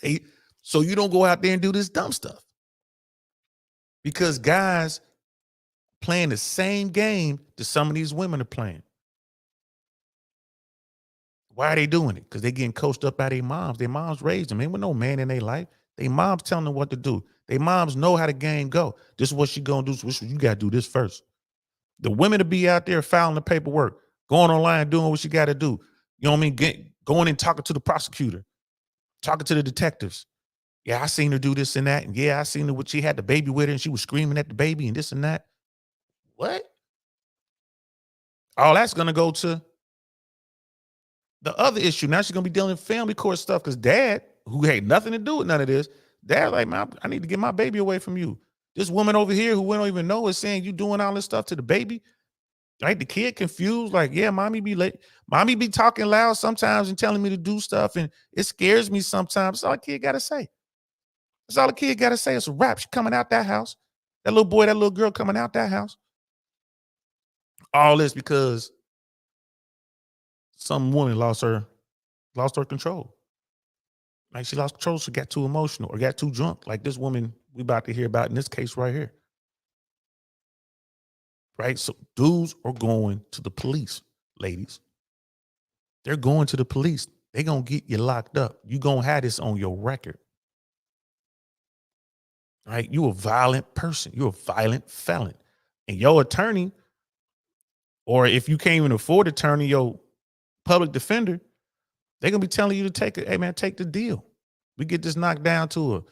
right? So you don't go out there and do this dumb stuff. Because guys playing the same game that some of these women are playing. Why are they doing it? Because they getting coached up by their moms. Their moms raised them. Ain't with no man in their life. Their moms telling them what to do. Their moms know how the game go. This is what she gonna do. So you gotta do this first. The women to be out there filing the paperwork, going online, doing what you gotta do. You know what I mean? Going and talking to the prosecutor, talking to the detectives. Yeah, I seen her do this and that. And yeah, I seen her when she had the baby with her and she was screaming at the baby and this and that. What? All that's gonna go to the other issue. Now she's gonna be dealing with family court stuff because dad, who had nothing to do with none of this, dad, like, man, I need to get my baby away from you. This woman over here who we don't even know is saying you doing all this stuff to the baby. Right? The kid confused, like, yeah, mommy be late. Mommy be talking loud sometimes and telling me to do stuff, and it scares me sometimes. That's all the kid gotta say. That's all the kid gotta say. It's a rap. She coming out that house. That little boy, that little girl coming out that house. All this because some woman lost her control. Like she lost control, she got too emotional or got too drunk. Like this woman we about to hear about in this case right here. Right? So dudes are going to the police, ladies. They're going to the police. They're going to get you locked up. You're going to have this on your record. Right? You're a violent person. You're a violent felon. And your attorney, or if you can't even afford an attorney, your public defender, they're going to be telling you to take it. Hey, man, take the deal. We get this knocked down to a,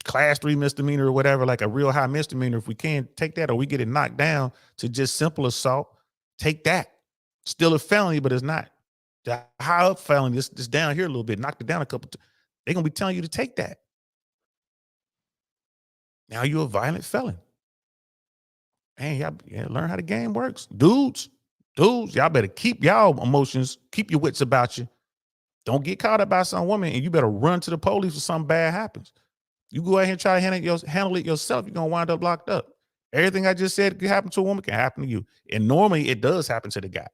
class 3 misdemeanor or whatever, like a real high misdemeanor. If we can't take that, or we get it knocked down to just simple assault, take that. Still a felony, but it's not. The high up felony, this down here a little bit, knocked it down a couple. They're going to be telling you to take that. Now you're a violent felon. Man, y'all learn how the game works. Dudes, y'all better keep y'all emotions, keep your wits about you. Don't get caught up by some woman, and you better run to the police if something bad happens. You go out here and try to handle it yourself, you're going to wind up locked up. Everything I just said could happen to a woman can happen to you. And normally it does happen to the guy.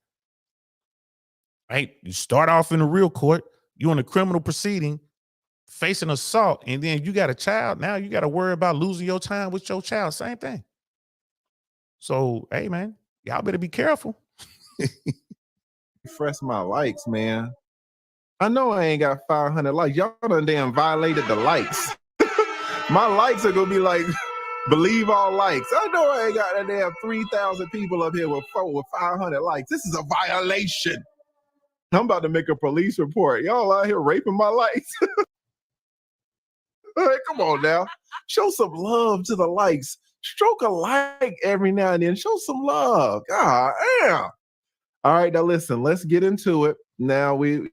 Right? You start off in the real court, you're in a criminal proceeding, facing assault, and then you got a child. Now you got to worry about losing your time with your child. Same thing. So, hey, man, y'all better be careful. Refresh my likes, man. I know I ain't got 500 likes. Y'all done damn violated the likes. My likes are going to be like, believe all likes. I know I ain't got that damn 3,000 people up here with 500 likes. This is a violation. I'm about to make a police report. Y'all out here raping my likes. Hey, come on now. Show some love to the likes. Stroke a like every now and then. Show some love. God damn. All right, now listen, let's get into it. Now we've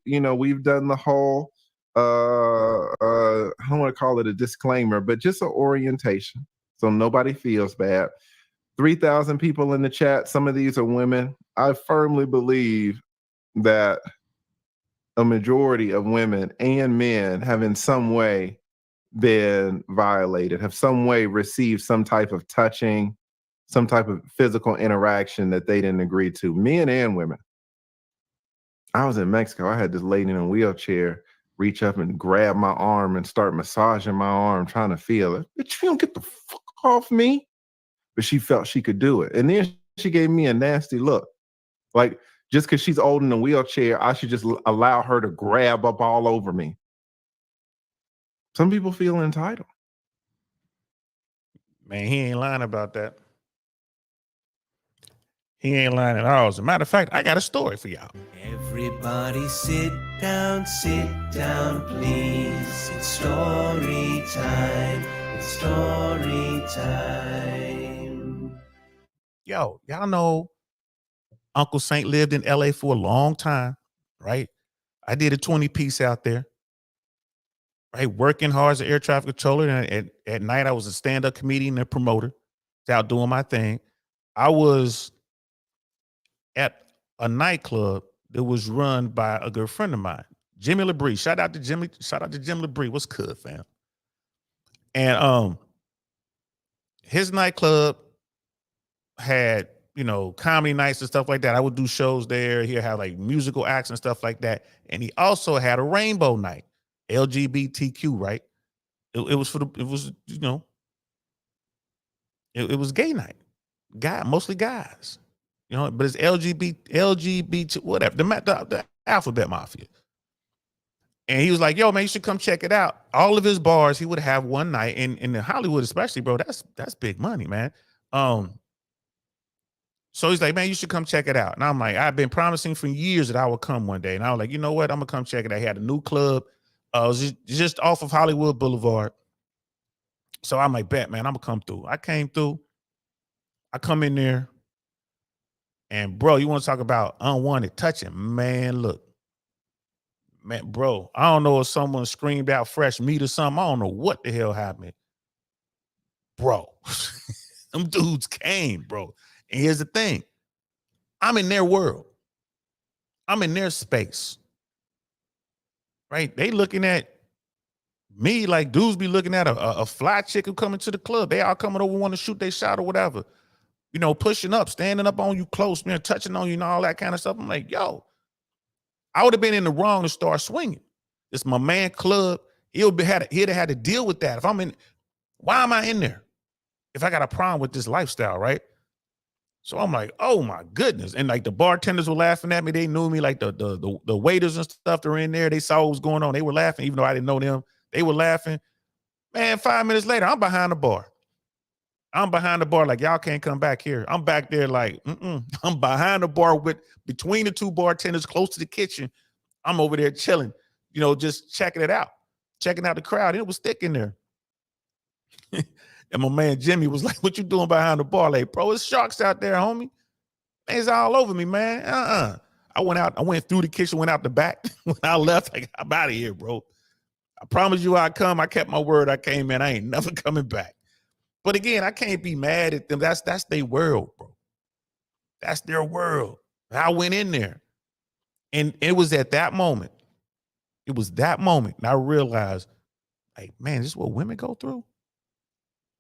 done the whole I don't want to call it a disclaimer, but just an orientation. So nobody feels bad. 3,000 people in the chat. Some of these are women. I firmly believe that a majority of women and men have in some way been violated, have some way received some type of touching, some type of physical interaction that they didn't agree to, men and women. I was in Mexico. I had this lady in a wheelchair reach up and grab my arm and start massaging my arm, trying to feel it. Bitch, you don't get the fuck off me. But she felt she could do it. And then she gave me a nasty look. Like, just because she's old in a wheelchair, I should just allow her to grab up all over me. Some people feel entitled. Man, he ain't lying about that. He ain't lying at all. As a matter of fact, I got a story for y'all. Everybody sit down, please. It's story time. It's story time. Yo, y'all know Uncle Saint lived in LA for a long time, right? I did a 20-piece out there, right? Working hard as an air traffic controller. And at night, I was a stand-up comedian and promoter. Out doing my thing. I was at a nightclub that was run by a good friend of mine, Jimmy LeBrie. Shout out to Jim LeBrie. What's good, fam? And his nightclub had, comedy nights and stuff like that. I would do shows there. He'd have like musical acts and stuff like that. And he also had a rainbow night, LGBTQ, right? It was it was gay night. Mostly guys. You know, but it's LGBT, whatever, the alphabet mafia. And he was like, yo, man, you should come check it out. All of his bars he would have one night, and in Hollywood especially, bro, that's big money, man. So he's like, man, you should come check it out. And I'm like, I've been promising for years that I would come one day. And I was like, you know what? I'm gonna come check it out. He had a new club. It was just off of Hollywood Boulevard. So I'm like, bet, man, I'm gonna come through. I came through. I come in there. And bro, you want to talk about unwanted touching? Man, look. Man, bro, I don't know if someone screamed out fresh meat or something. I don't know what the hell happened. Bro, them dudes came, bro. And here's the thing. I'm in their world. I'm in their space. Right? They looking at me like dudes be looking at a fly chick who coming to the club. They all coming over, want to shoot their shot or whatever. You know, pushing up, standing up on you close, man, touching on you and all that kind of stuff. I'm like, yo, I would have been in the wrong to start swinging. It's my man club. He'd have had to deal with that. If I'm in, why am I in there? If I got a problem with this lifestyle, right? So I'm like, oh my goodness. And like the bartenders were laughing at me. They knew me, like the waiters and stuff that were in there. They saw what was going on. They were laughing, even though I didn't know them. They were laughing. Man, 5 minutes later, I'm behind the bar. I'm behind the bar like, y'all can't come back here. I'm back there like, I'm behind the bar between the two bartenders close to the kitchen. I'm over there chilling, you know, just checking it out, checking out the crowd. It was thick in there. And my man Jimmy was like, what you doing behind the bar? Like, bro, it's sharks out there, homie. Man, it's all over me, man. I went through the kitchen, went out the back. When I left, like, I'm out of here, bro. I promised you I'd come. I kept my word. I came, man. I ain't never coming back. But again, I can't be mad at them. That's their world, bro. That's their world. I went in there. And it was at that moment. It was that moment. And I realized, like, man, this is what women go through.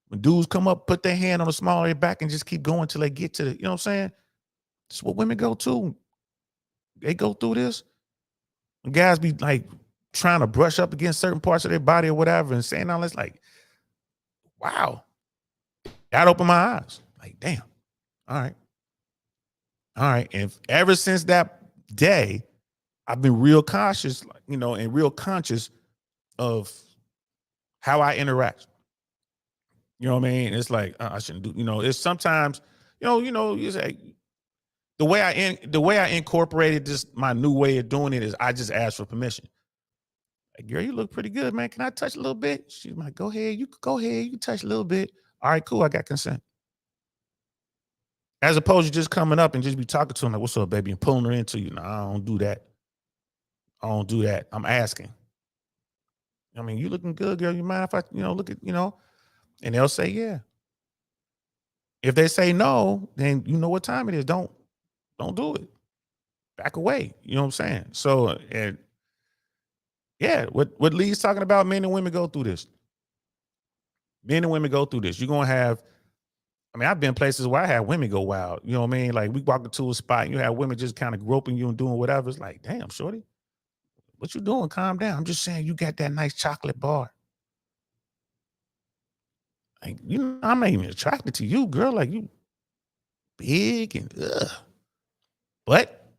When dudes come up, put their hand on the small of their back and just keep going till they get to the, you know what I'm saying? This is what women go to. They go through this. And guys be like trying to brush up against certain parts of their body or whatever and saying all this, like, wow. That opened my eyes. Like, damn. All right. And ever since that day, I've been real cautious, you know, and real conscious of how I interact. You know what I mean? It's like, I shouldn't do, you know, it's sometimes, you know, it's like the way I incorporated this, my new way of doing it is I just ask for permission. Like, girl, you look pretty good, man. Can I touch a little bit? She's like, go ahead. You can touch a little bit. All right, cool. I got consent. As opposed to just coming up and just be talking to him like, what's up, baby? And pulling her into you. No, I don't do that. I'm asking. I mean, you looking good, girl. You mind if I, you know, look at, you know? And they'll say, yeah. If they say no, then you know what time it is. Don't do it. Back away. You know what I'm saying? So, and yeah, what Lee's talking about, men and women go through this. Men and women go through this. You're going to have, I mean, I've been places where I had women go wild. You know what I mean? Like, we walk into a spot and you have women just kind of groping you and doing whatever. It's like, damn, shorty, what you doing? Calm down. I'm just saying you got that nice chocolate bar. Like, you know, I'm not even attracted to you, girl. Like, you big and but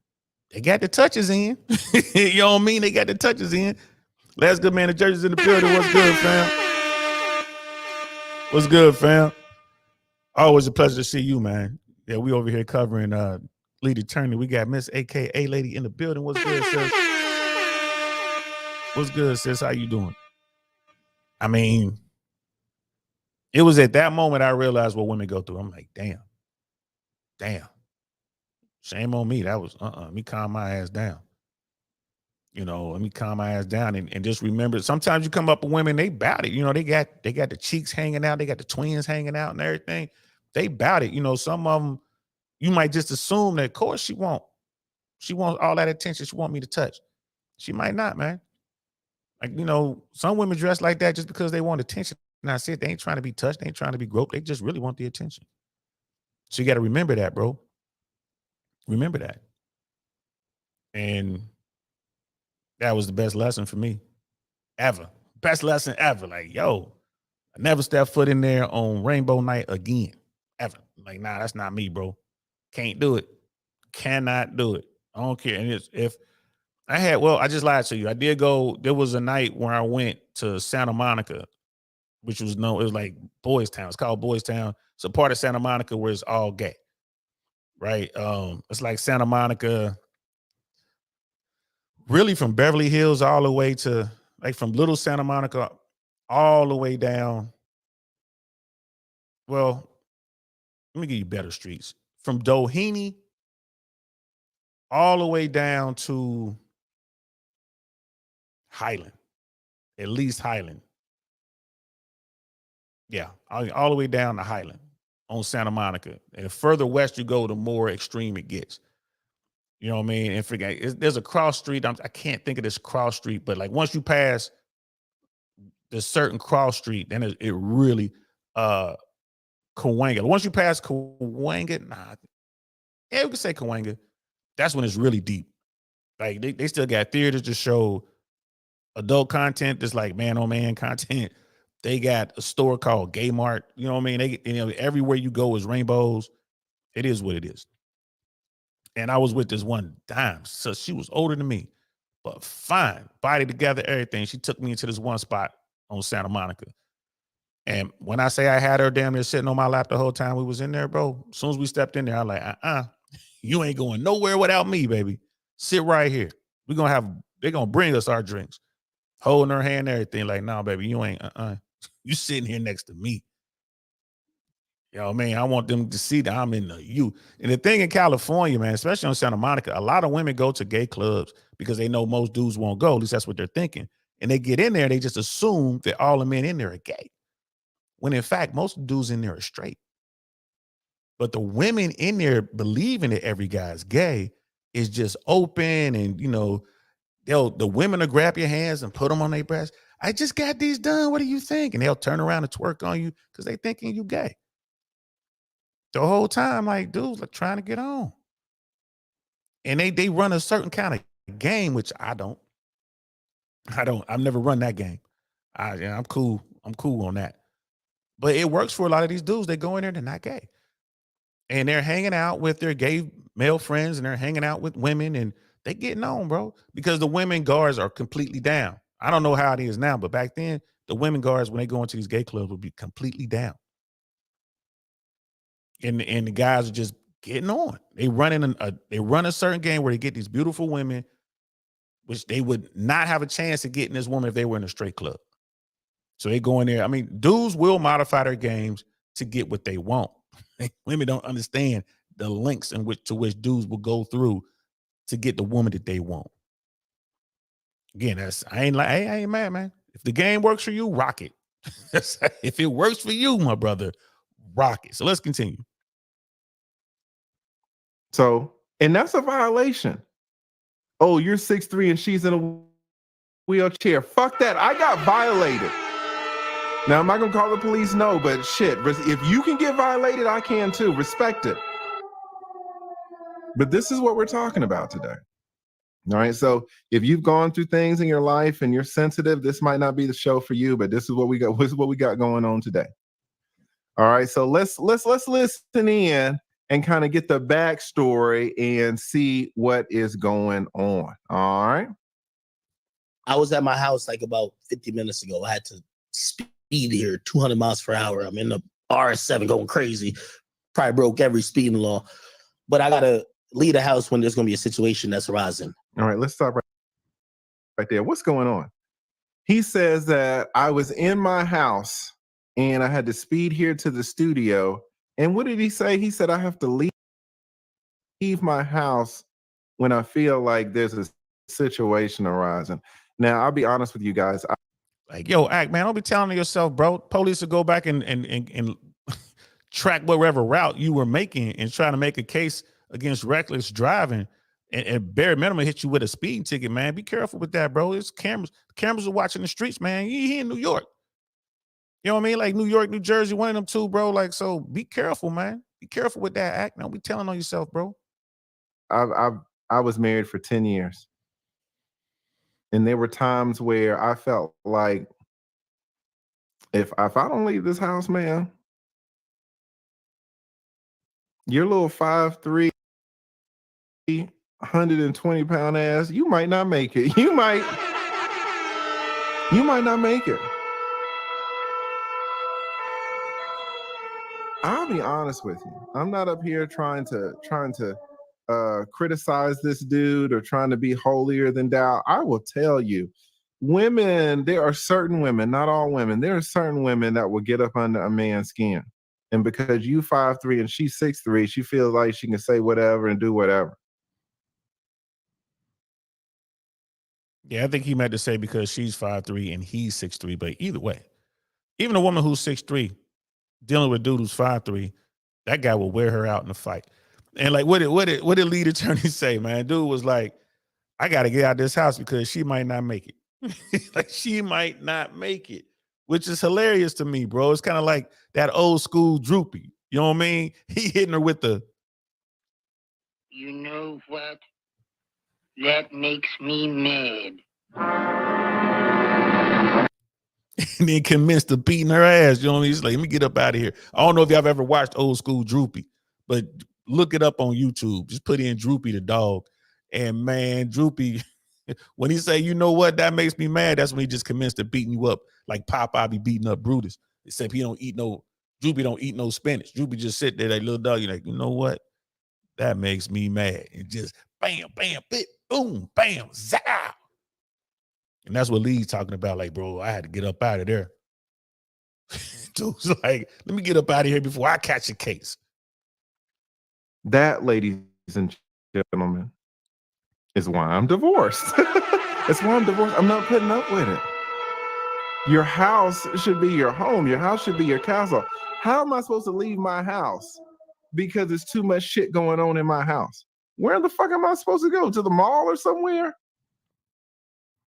they got the touches in. You know what I mean? They got the touches in. Last good man, the Jersey's in the building. What's good, fam? What's good, fam? Always a pleasure to see you, man. Yeah, we over here covering lead attorney. We got Miss AKA Lady in the building. What's good, sis? What's good, sis? How you doing? I mean, it was at that moment I realized what women go through. I'm like, damn. Shame on me. That was let me calm my ass down. You know, let me calm my ass down and just remember, sometimes you come up with women, they bout it. You know, they got the cheeks hanging out, they got the twins hanging out and everything. They bout it. You know, some of them, you might just assume that, of course, she wants all that attention. She want me to touch. She might not, man. Like, you know, some women dress like that just because they want attention. And I said, they ain't trying to be touched. They ain't trying to be groped. They just really want the attention. So you got to remember that, bro. Remember that. And that was the best lesson for me ever. Best lesson ever. Like, yo, I never step foot in there on rainbow night again. Ever. Like, nah, that's not me, bro. Can't do it. cannot do it. I don't care. And if I had, well, I just lied to you. I did go. There was a night where I went to Santa Monica, which was known. It was like Boys Town. It's called Boys Town. It's a part of Santa Monica where it's all gay, right? It's like Santa Monica, really from Beverly Hills all the way to like from Little Santa Monica all the way down. Well, let me give you better streets. From Doheny all the way down to Highland, at least Highland. Yeah, all the way down to Highland on Santa Monica. And the further west you go, the more extreme it gets. You know what I mean? And forget, there's a cross street. I can't think of this cross street, but like once you pass this certain cross street, then it really Cahuenga. Once you pass Cahuenga, yeah, we can say Cahuenga. That's when it's really deep. Like they still got theaters to show adult content, just like man on man content. They got a store called Gay Mart. You know what I mean? Everywhere you go is rainbows. It is what it is. And I was with this one dime. So she was older than me, but fine. Body together, everything. She took me into this one spot on Santa Monica. And when I say I had her damn near sitting on my lap the whole time we was in there, bro, as soon as we stepped in there, I was like, you ain't going nowhere without me, baby. Sit right here. They're going to bring us our drinks. Holding her hand and everything. Like, nah, baby, you ain't, You sitting here next to me. You know what I mean? I want them to see that I'm in the you. And the thing in California, man, especially on Santa Monica, a lot of women go to gay clubs because they know most dudes won't go. At least that's what they're thinking. And they get in there, they just assume that all the men in there are gay. When in fact, most dudes in there are straight. But the women in there believing that every guy's gay is just open and, the women will grab your hands and put them on their breasts. I just got these done. What do you think? And they'll turn around and twerk on you because they thinking you gay. The whole time, like, dudes like trying to get on. And they run a certain kind of game, which I don't. I've never run that game. I'm cool. I'm cool on that. But it works for a lot of these dudes. They go in there, they're not gay. And they're hanging out with their gay male friends and they're hanging out with women and they getting on, bro. Because the women guards are completely down. I don't know how it is now, but back then, the women guards, when they go into these gay clubs, would be completely down. And the guys are just getting on. They run a certain game where they get these beautiful women, which they would not have a chance of getting this woman if they were in a straight club. So they go in there. I mean, dudes will modify their games to get what they want. Women don't understand the lengths to which dudes will go through to get the woman that they want. Again, I ain't mad, man. If the game works for you, rock it. If it works for you, my brother, rock it. So let's continue. So, and that's a violation. Oh, you're 6'3" and she's in a wheelchair. Fuck that. I got violated. Now, am I going to call the police? No, but shit, if you can get violated, I can too. Respect it. But this is what we're talking about today. All right. So if you've gone through things in your life and you're sensitive, this might not be the show for you, but this is what we got. This is what we got going on today. All right. So let's listen in and kind of get the backstory and see what is going on. All right. I was at my house like about 50 minutes ago. I had to speed here 200 miles per hour. I'm in the RS7 going crazy. Probably broke every speeding law. But I got to leave the house when there's going to be a situation that's arising. All right. Let's stop right there. What's going on? He says that I was in my house and I had to speed here to the studio. And what did he say? He said, I have to leave my house when I feel like there's a situation arising. Now, I'll be honest with you guys. Like, yo, Act, man, don't be telling yourself, bro. Police will go back and track whatever route you were making and try to make a case against reckless driving and bare minimum hit you with a speeding ticket, man. Be careful with that, bro. It's cameras. Cameras are watching the streets, man. You in New York. You know what I mean? Like New York, New Jersey, one of them two, bro. Like, so be careful, man. Be careful with that, Act. Don't be telling on yourself, bro. I was married for 10 years. And there were times where I felt like if I don't leave this house, man, your little 5'3" 120-pound ass, you might not make it. You might not make it. I'll be honest with you. I'm not up here trying to criticize this dude or trying to be holier than thou. I will tell you, women, there are certain women, not all women, there are certain women that will get up under a man's skin. And because you 5'3" and she's 6'3", she feels like she can say whatever and do whatever. Yeah, I think he meant to say because she's 5'3" and he's 6'3", but either way, even a woman who's 6'3", dealing with a dude who's 5'3", that guy will wear her out in a fight. And like, what did lead attorney say, man? Dude was like, I got to get out of this house because she might not make it. Like, she might not make it, which is hilarious to me, bro. It's kind of like that old school Droopy. You know what I mean? He hitting her with the, you know what? That makes me mad. and then commenced to beating her ass. You know what I mean? He's like, let me get up out of here. I don't know if y'all have ever watched old school Droopy, but look it up on YouTube. Just put in Droopy the dog. And man, Droopy, when he say, you know what, that makes me mad, that's when he just commenced to beating you up like Popeye be beating up Brutus. Except Droopy don't eat no spinach. Droopy just sit there, that little dog, you're like, you know what? That makes me mad. And just bam, bam, bit, boom, bam, zow. And that's what Lee's talking about. Like, bro, I had to get up out of there. Dude's like, let me get up out of here before I catch a case. That, ladies and gentlemen, is why I'm divorced. That's why I'm divorced. I'm not putting up with it. Your house should be your home. Your house should be your castle. How am I supposed to leave my house because there's too much shit going on in my house? Where the fuck am I supposed to go? To the mall or somewhere?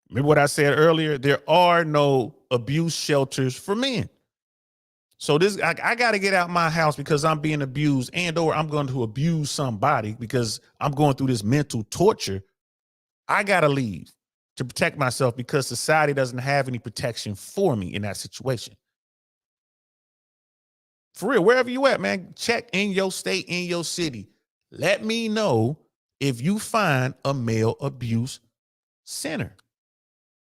Remember what I said earlier? There are no abuse shelters for men. So I got to get out my house because I'm being abused and or I'm going to abuse somebody because I'm going through this mental torture. I got to leave to protect myself because society doesn't have any protection for me in that situation. For real, wherever you at, man, check in your state, in your city. Let me know if you find a male abuse center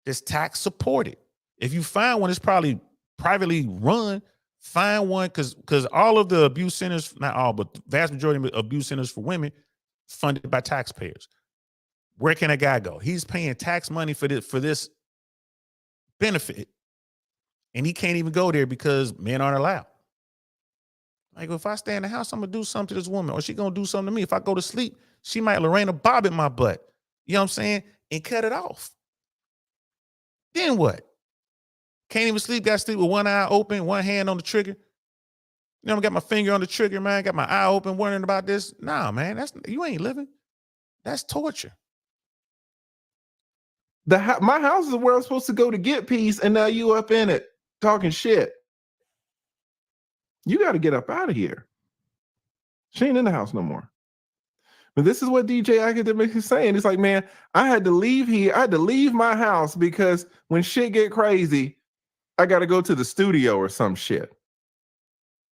that's tax supported. If you find one, it's probably privately run. Find one because all of the abuse centers, not all, but the vast majority of abuse centers for women funded by taxpayers. Where can a guy go? He's paying tax money for this benefit, and he can't even go there because men aren't allowed. Like, if I stay in the house, I'm gonna do something to this woman, or she gonna do something to me. If I go to sleep, she might Lorena Bob in my butt. You know what I'm saying? And cut it off. Then what? Can't even sleep, got to sleep with one eye open, one hand on the trigger. You know, I got my finger on the trigger, man. Got my eye open, wondering about this. Nah, man, you ain't living. That's torture. My house is where I'm supposed to go to get peace, and now you up in it talking shit. You got to get up out of here. She ain't in the house no more. But this is what DJ Akademiks is saying. It's like, man, I had to leave here. I had to leave my house because when shit get crazy, I got to go to the studio or some shit.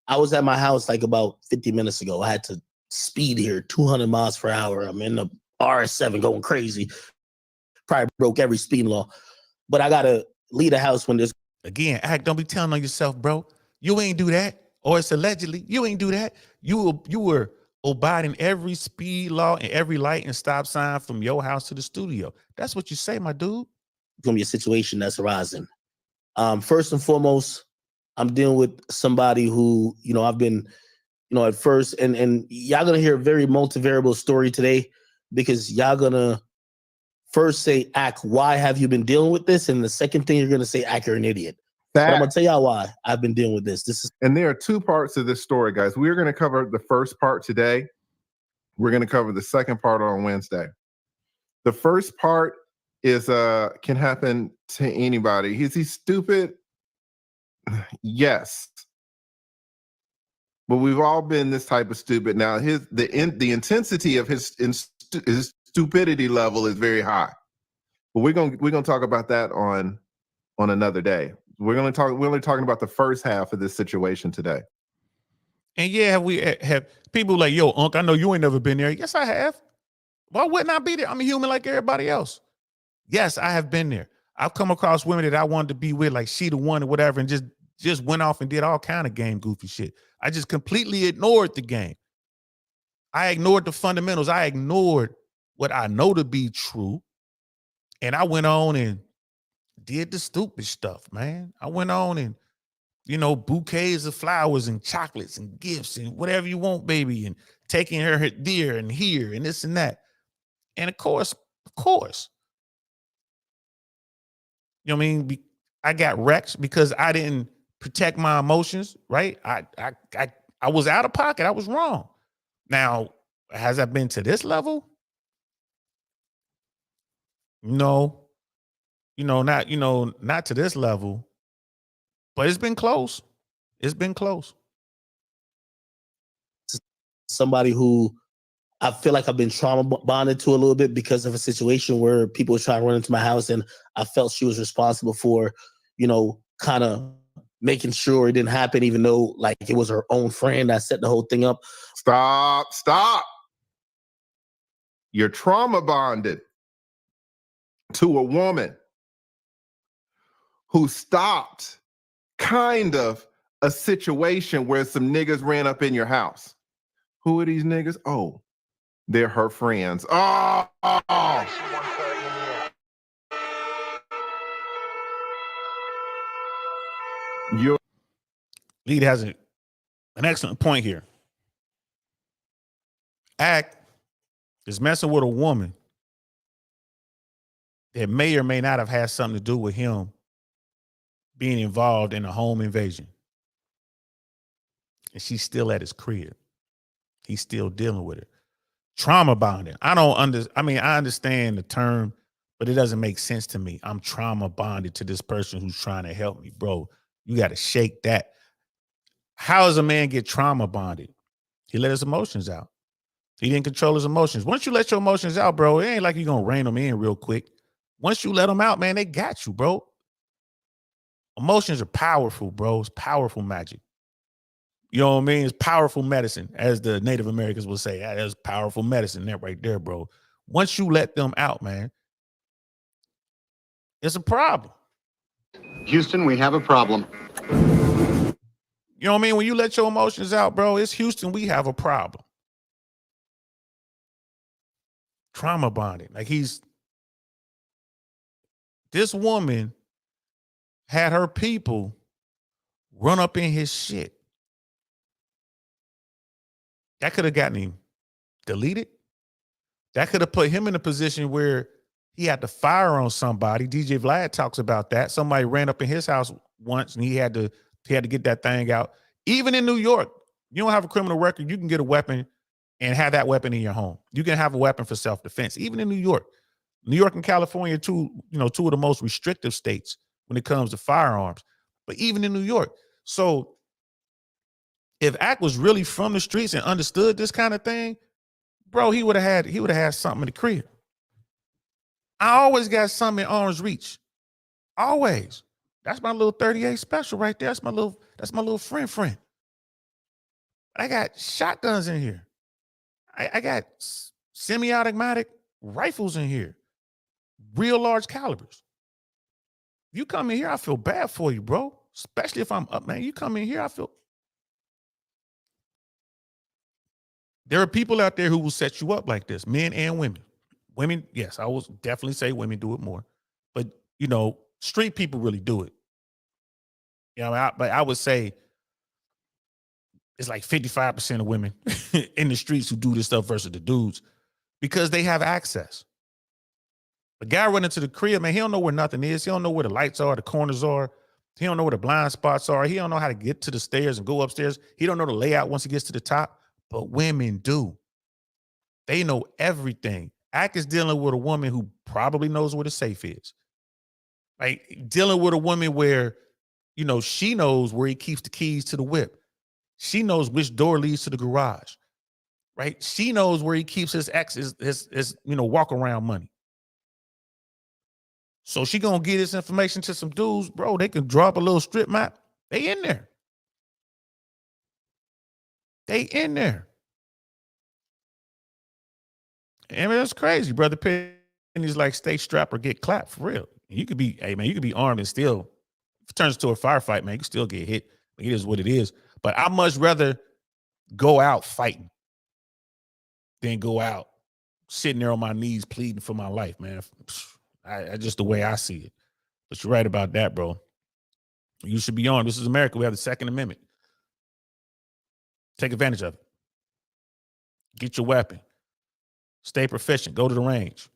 I was at my house like about 50 minutes ago. I had to speed here 200 miles per hour. I'm in the RS7 going crazy. Probably broke every speeding law. But I got to leave the house when there's... Again, don't be telling on yourself, bro. You ain't do that. Or it's allegedly. You ain't do that. You were abiding every speed law and every light and stop sign from your house to the studio. That's what you say, my dude. It's going to be a situation that's arising. First and foremost, I'm dealing with somebody who, I've been, at first, and y'all going to hear a very multivariable story today because y'all going to first say, Ak, why have you been dealing with this? And the second thing you're going to say, Ak, you're an idiot. But I'm going to tell y'all why I've been dealing with this. And there are two parts of this story, guys. We're going to cover the first part today. We're going to cover the second part on Wednesday. The first part is can happen to anybody. Is he stupid? Yes. But we've all been this type of stupid. Now, the intensity of his stupidity level is very high. But we're gonna talk about that on another day. We're only talking about the first half of this situation today. And yeah, we have people like, yo, Unc, I know you ain't never been there. Yes, I have. Why wouldn't I be there? I'm a human like everybody else. Yes, I have been there. I've come across women that I wanted to be with, like she the one or whatever, and just went off and did all kind of game goofy shit. I just completely ignored the game. I ignored the fundamentals. I ignored what I know to be true. And I went on and did the stupid stuff, man. I went on and, bouquets of flowers and chocolates and gifts and whatever you want, baby, and taking her there and here and this and that. And of course, you know what I mean? I got wrecked because I didn't protect my emotions, right? I was out of pocket. I was wrong. Now, has I been to this level? No. Not to this level, but it's been close. It's been close. Somebody who I feel like I've been trauma bonded to a little bit because of a situation where people were trying to run into my house, and I felt she was responsible for, kind of making sure it didn't happen, even though like it was her own friend that set the whole thing up. Stop. You're trauma bonded to a woman who stopped kind of a situation where some niggas ran up in your house. Who are these niggas? Oh, they're her friends. Oh. Your Lead has an excellent point here. Act is messing with a woman that may or may not have had something to do with him being involved in a home invasion. And she's still at his crib. He's still dealing with it. Trauma bonding. I understand the term, but it doesn't make sense to me. I'm trauma bonded to this person who's trying to help me. Bro, you got to shake that. How does a man get trauma bonded? He let his emotions out. He didn't control his emotions. Once you let your emotions out, bro, it ain't like you're going to rein them in real quick. Once you let them out, man, they got you, bro. Emotions are powerful, bro. It's powerful magic. You know what I mean? It's powerful medicine, as the Native Americans will say. That's powerful medicine, that right there, bro. Once you let them out, man, it's a problem. Houston, we have a problem. You know what I mean? When you let your emotions out, bro, it's Houston, we have a problem. Trauma bonding. Like this woman had her people run up in his shit. That could have gotten him deleted. That could have put him in a position where he had to fire on somebody. DJ Vlad talks about that. Somebody ran up in his house once and he had to get that thing out. Even in New York, you don't have a criminal record, you can get a weapon and have that weapon in your home. You can have a weapon for self-defense. Even in New York and California, two of the most restrictive states when it comes to firearms. But even in New York. So if Ack was really from the streets and understood this kind of thing, bro, he would have had something in the crib. I always got something in arm's reach. Always. That's my little 38 special right there. That's my little friend. I got shotguns in here. I got semi-automatic rifles in here. Real large calibers. You come in here, I feel bad for you, bro. Especially if I'm up, man. You come in here, I feel. There are people out there who will set you up like this, men and women. Women, yes, I will definitely say women do it more. But, street people really do it. But I would say it's like 55% of women in the streets who do this stuff versus the dudes because they have access. The guy running into the crib, man, he don't know where nothing is. He don't know where the lights are, the corners are. He don't know where the blind spots are. He don't know how to get to the stairs and go upstairs. He don't know the layout once he gets to the top. But women do. They know everything. Ack is dealing with a woman who probably knows where the safe is. Like dealing with a woman where, she knows where he keeps the keys to the whip. She knows which door leads to the garage, right? She knows where he keeps his walk around money. So she gonna get this information to some dudes, bro. They can drop a little strip map. They in there. I mean, that's crazy, brother. Penny's like stay strapped or get clapped for real. You could be, hey man, you could be armed and still, if it turns to a firefight, man, you can still get hit. It is what it is. But I much rather go out fighting than go out sitting there on my knees pleading for my life, man. I just the way I see it. But you're right about that, bro. You should be armed. This is America. We have the Second Amendment. Take advantage of it. Get your weapon. Stay proficient. Go to the range.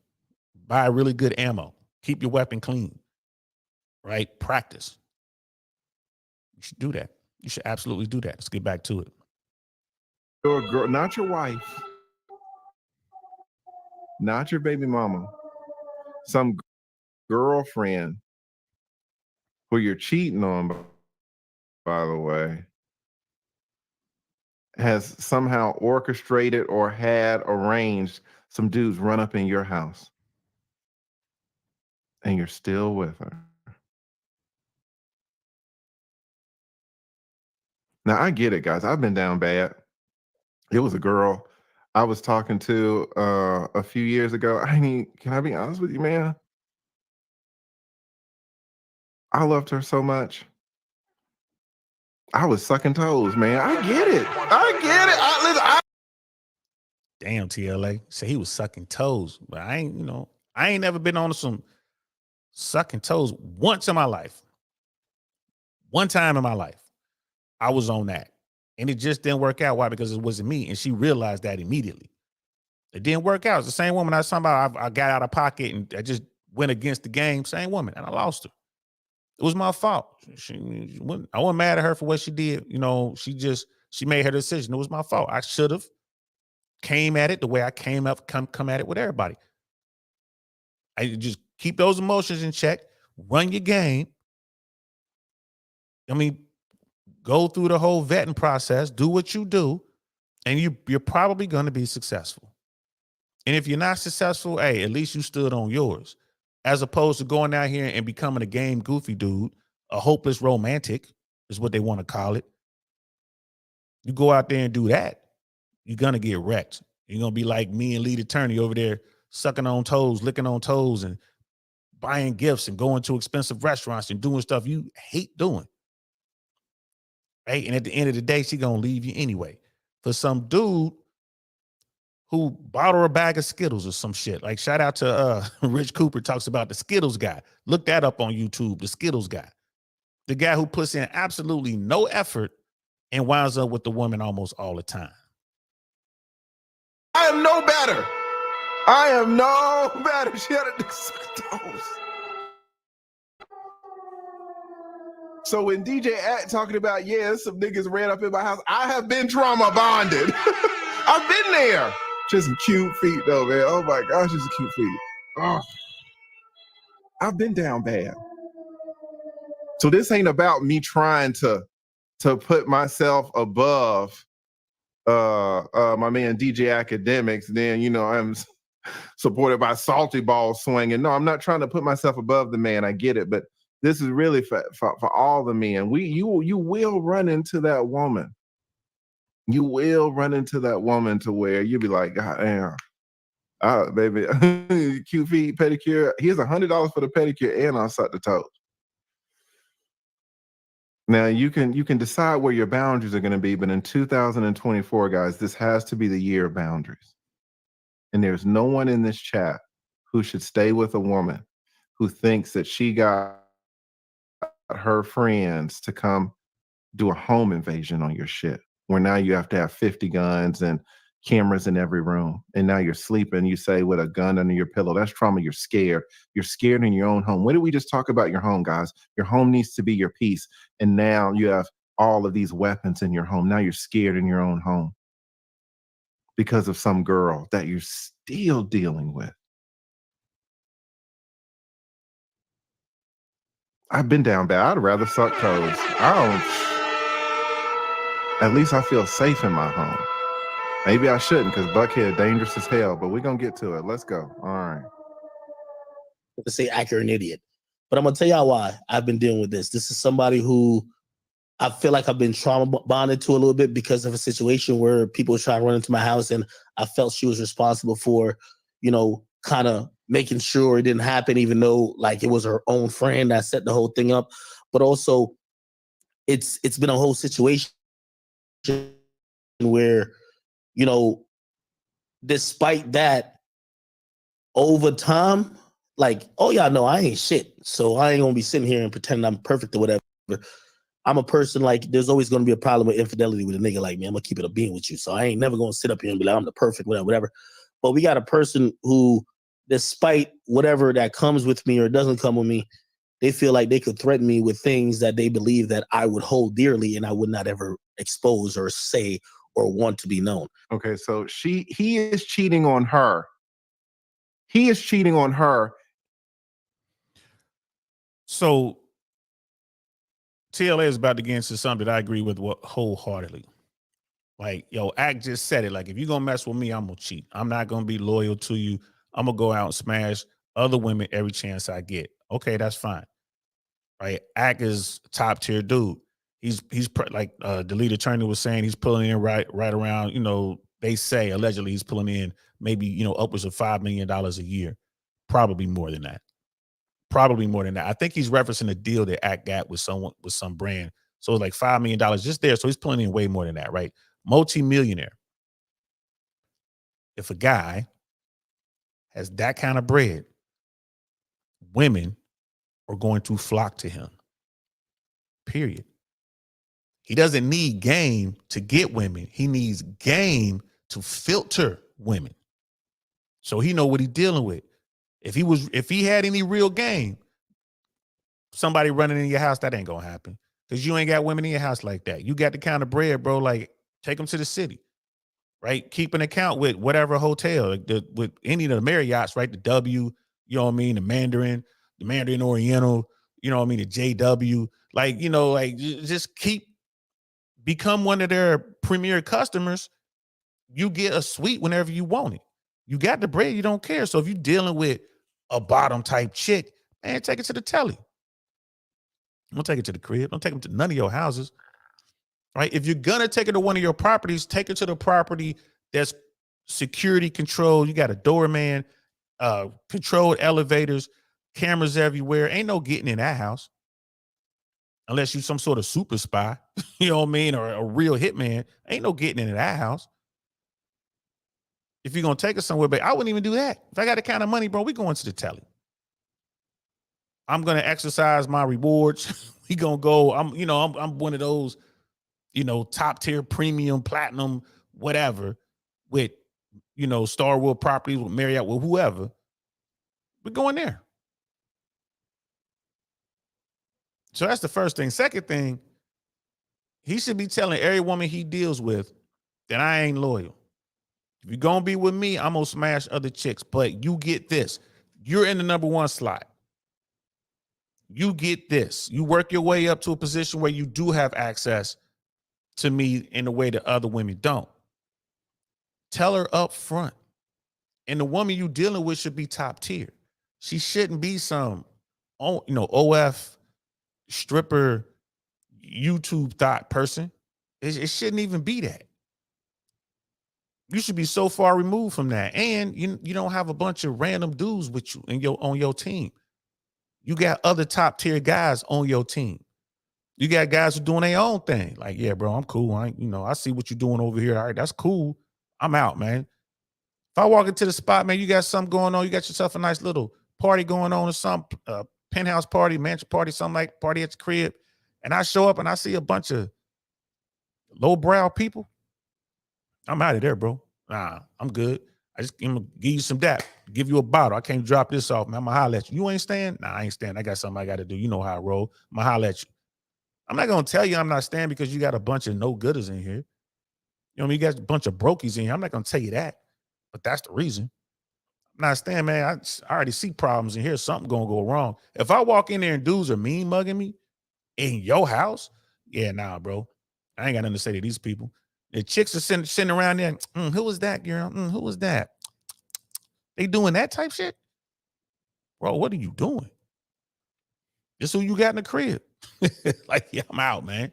Buy really good ammo. Keep your weapon clean. Right? Practice. You should do that. You should absolutely do that. Let's get back to it. Your girl, not your wife, not your baby mama, some girlfriend who you're cheating on, by the way, has somehow orchestrated or had arranged some dudes run up in your house and you're still with her. Now, I get it, guys. I've been down bad. It was a girl I was talking to a few years ago. I mean, can I be honest with you, man? I loved her so much. I was sucking toes, man. I get it. Damn, TLA. Say he was sucking toes. But I ain't never been on some sucking toes once in my life. One time in my life, I was on that. And it just didn't work out. Why? Because it wasn't me. And she realized that immediately. It didn't work out. It's the same woman I was talking about. I got out of pocket and I just went against the game. Same woman. And I lost her. It was my fault. I wasn't mad at her for what she did. She made her decision. It was my fault. I should have came at it the way I come at it with everybody. I just keep those emotions in check. Run your game. I mean, go through the whole vetting process. Do what you do, and you're probably going to be successful. And if you're not successful, hey, at least you stood on yours. As opposed to going out here and becoming a game goofy dude, a hopeless romantic is what they want to call it. You go out there and do that, you're going to get wrecked. You're going to be like me and Lead Attorney over there sucking on toes, licking on toes, and buying gifts and going to expensive restaurants and doing stuff you hate doing. Right? And at the end of the day, she's going to leave you anyway. For some dude who bought her a bag of Skittles or some shit. Like, shout out to Rich Cooper talks about the Skittles guy. Look that up on YouTube, the Skittles guy. The guy who puts in absolutely no effort and winds up with the woman almost all the time. I am no better. She had a toes. So when DJ At talking about, some niggas ran up in my house, I have been trauma bonded. I've been there. Just some cute feet though, man. Oh my gosh, just cute feet. Oh. I've been down bad. So this ain't about me trying to put myself above my man DJ Akademiks. Then I'm supported by Salty Ball swinging. No, I'm not trying to put myself above the man. I get it, but this is really for all the men. You will run into that woman. You will run into that woman to where you'll be like, God damn, baby, cute feet, pedicure. Here's $100 for the pedicure, and I'll suck the toes. Now you can decide where your boundaries are going to be, but in 2024, guys, this has to be the year of boundaries. And there's no one in this chat who should stay with a woman who thinks that she got her friends to come do a home invasion on your shit, where now you have to have 50 guns and cameras in every room. And now you're sleeping, you say, with a gun under your pillow. That's trauma. You're scared. You're scared in your own home. When did we just talk about your home, guys? Your home needs to be your peace. And now you have all of these weapons in your home. Now you're scared in your own home because of some girl that you're still dealing with. I've been down bad. I'd rather suck toes. At least I feel safe in my home. Maybe I shouldn't, because Buckhead dangerous as hell, but we're going to get to it. Let's go. All right. To say accurate idiot. But I'm going to tell y'all why I've been dealing with this. This is somebody who I feel like I've been trauma bonded to a little bit because of a situation where people were trying to run into my house, and I felt she was responsible for kind of making sure it didn't happen, even though like it was her own friend that set the whole thing up. But also, it's been a whole situation where, despite that, over time, like, oh y'all know I ain't shit, so I ain't gonna be sitting here and pretending I'm perfect or whatever. I'm a person, like, there's always gonna be a problem with infidelity with a nigga like me. I'm gonna keep it a being with you, so I ain't never gonna sit up here and be like I'm the perfect whatever. But we got a person who, despite whatever that comes with me or doesn't come with me, they feel like they could threaten me with things that they believe that I would hold dearly and I would not ever expose or say or want to be known. Okay, so he is cheating on her. He is cheating on her. So TLA is about to get into something that I agree with wholeheartedly. Like, yo, Act just said it. Like, if you're going to mess with me, I'm going to cheat. I'm not going to be loyal to you. I'm going to go out and smash other women every chance I get. Okay, that's fine. Right? Act is top tier dude. He's like the lead attorney was saying, he's pulling in right around, they say allegedly he's pulling in maybe, upwards of $5 million a year. Probably more than that. I think he's referencing a deal that Act got with some brand. So it's like $5 million just there. So he's pulling in way more than that, right? Multi-millionaire. If a guy has that kind of bread, women are going to flock to him. Period. He doesn't need game to get women. He needs game to filter women. So he know what he's dealing with. If he had any real game, somebody running in your house, that ain't gonna happen. Because you ain't got women in your house like that. You got the kind of bread, bro, like take them to the city, right? Keep an account with whatever hotel, like with any of the Marriotts, right? The W, you know what I mean? The Mandarin Oriental, you know what I mean? The JW, just become one of their premier customers. You get a suite whenever you want it. You got the bread, you don't care. So if you're dealing with a bottom type chick, man, take it to the telly. Don't take it to the crib. Don't take them to none of your houses, right? If you're gonna take it to one of your properties, take it to the property that's security controlled. You got a doorman, controlled elevators, cameras everywhere. Ain't no getting in that house unless you some sort of super spy, you know what I mean, or a real hitman. Ain't no getting into that house. If you're gonna take us somewhere, but I wouldn't even do that. If I got the kind of money, bro, we going to the telly. I'm gonna exercise my rewards. We gonna go. I'm one of those, top tier, premium, platinum, whatever, with Starwood properties, with Marriott, with whoever. We're going there. So that's the first thing. Second thing, he should be telling every woman he deals with that I ain't loyal. If you're gonna be with me, I'm gonna smash other chicks. But you get this. You're in the number one slot. You get this. You work your way up to a position where you do have access to me in a way that other women don't. Tell her up front. And the woman you dealing with should be top tier. She shouldn't be some, OF stripper YouTube thought person. It shouldn't even be that. You should be so far removed from that. And you don't have a bunch of random dudes with you on your team. You got other top tier guys on your team. You got guys who doing their own thing. Like, yeah, bro, I'm cool. I see what you're doing over here. All right, that's cool. I'm out, man. If I walk into the spot, man, you got something going on. You got yourself a nice little party going on or some penthouse party, mansion party, something like party at the crib. And I show up and I see a bunch of lowbrow people. I'm out of there, bro. Nah, I'm good. I'm gonna give you some dap, give you a bottle. I can't drop this off, man. I'm gonna holler at you. You ain't staying? Nah, I ain't staying. I got something I gotta do. You know how I roll. I'm gonna holler at you. I'm not gonna tell you I'm not staying because you got a bunch of no-gooders in here. You know what I mean? You got a bunch of brokies in here. I'm not gonna tell you that, but that's the reason. I'm not staying, man. I already see problems in here. Something gonna go wrong. If I walk in there and dudes are mean mugging me in your house, yeah, nah, bro. I ain't got nothing to say to these people. The chicks are sitting around there. Who was that girl? Who was that? They doing that type shit? Bro, what are you doing? This who you got in the crib. Like, yeah, I'm out, man.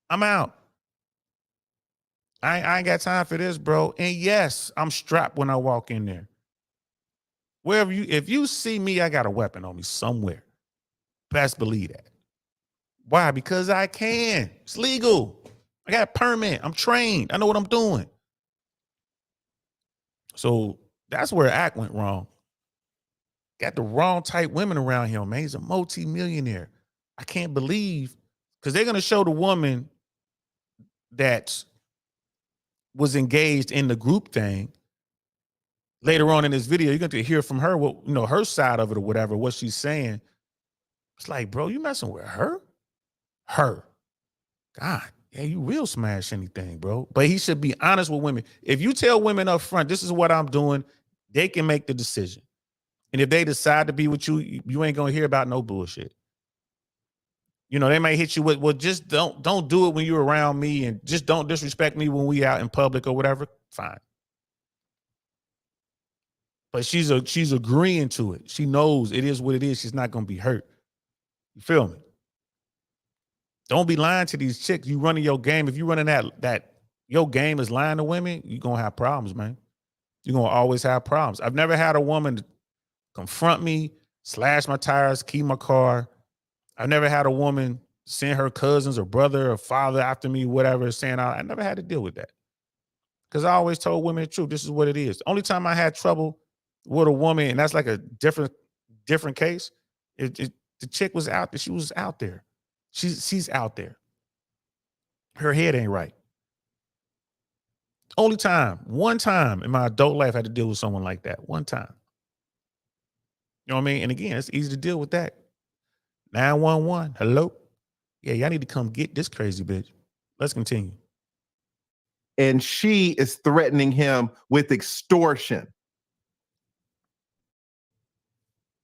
I'm out. I ain't got time for this, bro. And yes, I'm strapped when I walk in there. Wherever if you see me, I got a weapon on me somewhere. Best believe that. Why? Because I can. It's legal. I got a permit. I'm trained. I know what I'm doing. So that's where Act went wrong. Got the wrong type women around him, man. He's a multi-millionaire. I can't believe, because they're gonna show the woman that was engaged in the group thing later on in this video. You're going to hear from her what, you know, her side of it or whatever, what she's saying. It's like, bro, you messing with her? Her. God, yeah, you real smash anything, bro. But he should be honest with women. If you tell women up front, this is what I'm doing, they can make the decision. And if they decide to be with you, you ain't gonna hear about no bullshit. You know, they may hit you with, well, just don't do it when you're around me, and just don't disrespect me when we out in public or whatever. Fine. But she's agreeing to it. She knows it is what it is. She's not gonna be hurt. You feel me? Don't be lying to these chicks. You running your game. If you running that your game is lying to women, you're gonna have problems, man. You're gonna always have problems. I've never had a woman confront me, slash my tires, key my car. I've never had a woman send her cousins or brother or father after me, whatever, saying I never had to deal with that. Because I always told women the truth. This is what it is. The only time I had trouble with a woman, and that's like a different case, the chick was out there. She was out there. She's out there. Her head ain't right. Only time, one time in my adult life I had to deal with someone like that. One time. You know what I mean? And again, it's easy to deal with that. 911, hello? Yeah, y'all need to come get this crazy bitch. Let's continue. And she is threatening him with extortion.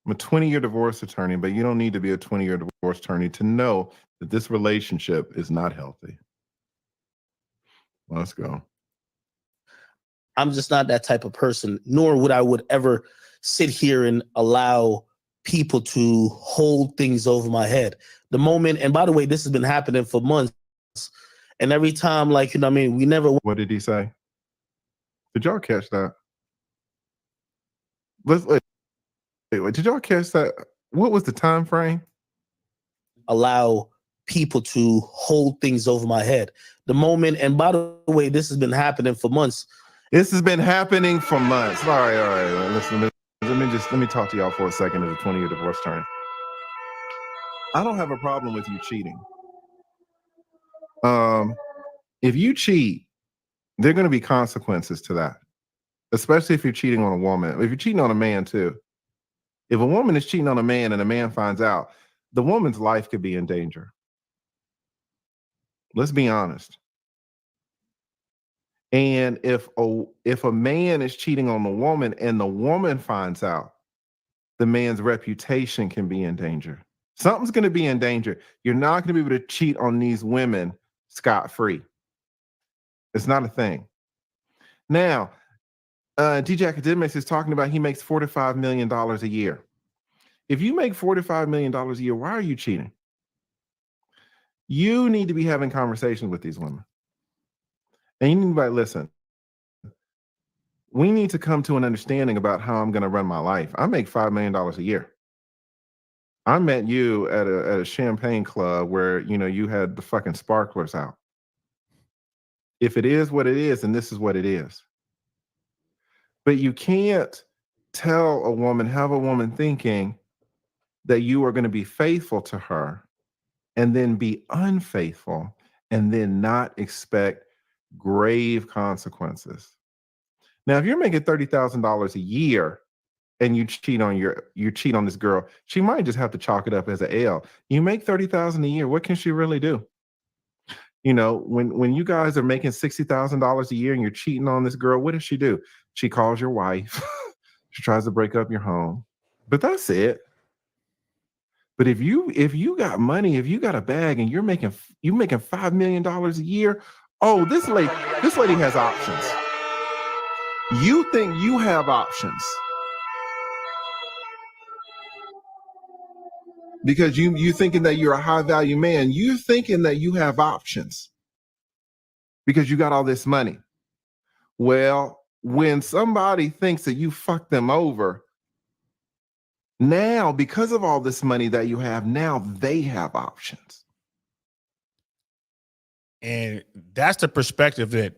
I'm a 20-year divorce attorney, but you don't need to be a 20-year divorce attorney to know that this relationship is not healthy. Let's go. I'm just not that type of person, nor would I ever sit here and allow people to hold things over my head. The moment, and by the way, this has been happening for months, and every time, like, you know what I mean, we never... What did he say? Did y'all catch that? Wait, did y'all catch that? What was the time frame? Allow people to hold things over my head. The moment, and by the way, this has been happening for months. This has been happening for months. All right. Listen, let me talk to y'all for a second as a 20-year divorce attorney. I don't have a problem with you cheating. If you cheat, there are going to be consequences to that, especially if you're cheating on a woman. If you're cheating on a man too. If a woman is cheating on a man and a man finds out, the woman's life could be in danger. Let's be honest. And if a man is cheating on the woman and the woman finds out, the man's reputation can be in danger. Something's going to be in danger. You're not going to be able to cheat on these women scot-free. It's not a thing. Now, DJ Akademiks is talking about he makes $45 million a year. If you make $45 million a year, why are you cheating? You need to be having conversations with these women. And you need to be like, listen, we need to come to an understanding about how I'm going to run my life. I make $5 million a year. I met you at a champagne club where, you know, you had the fucking sparklers out. If it is what it is, then this is what it is. But you can't tell a woman, have a woman thinking that you are going to be faithful to her and then be unfaithful and then not expect grave consequences. Now, if you're making $30,000 a year and you cheat on this girl, she might just have to chalk it up as an L. You make $30,000 a year, what can she really do? You know, when you guys are making $60,000 a year and you're cheating on this girl, what does she do? She calls your wife. She tries to break up your home. But that's it. But if you got money, if you got a bag and you're making $5 million a year, oh, this lady has options. You think you have options because you thinking that you're a high value man. You thinking that you have options because you got all this money. Well, when somebody thinks that you fucked them over, Now, because of all this money that you have, now they have options. And that's the perspective that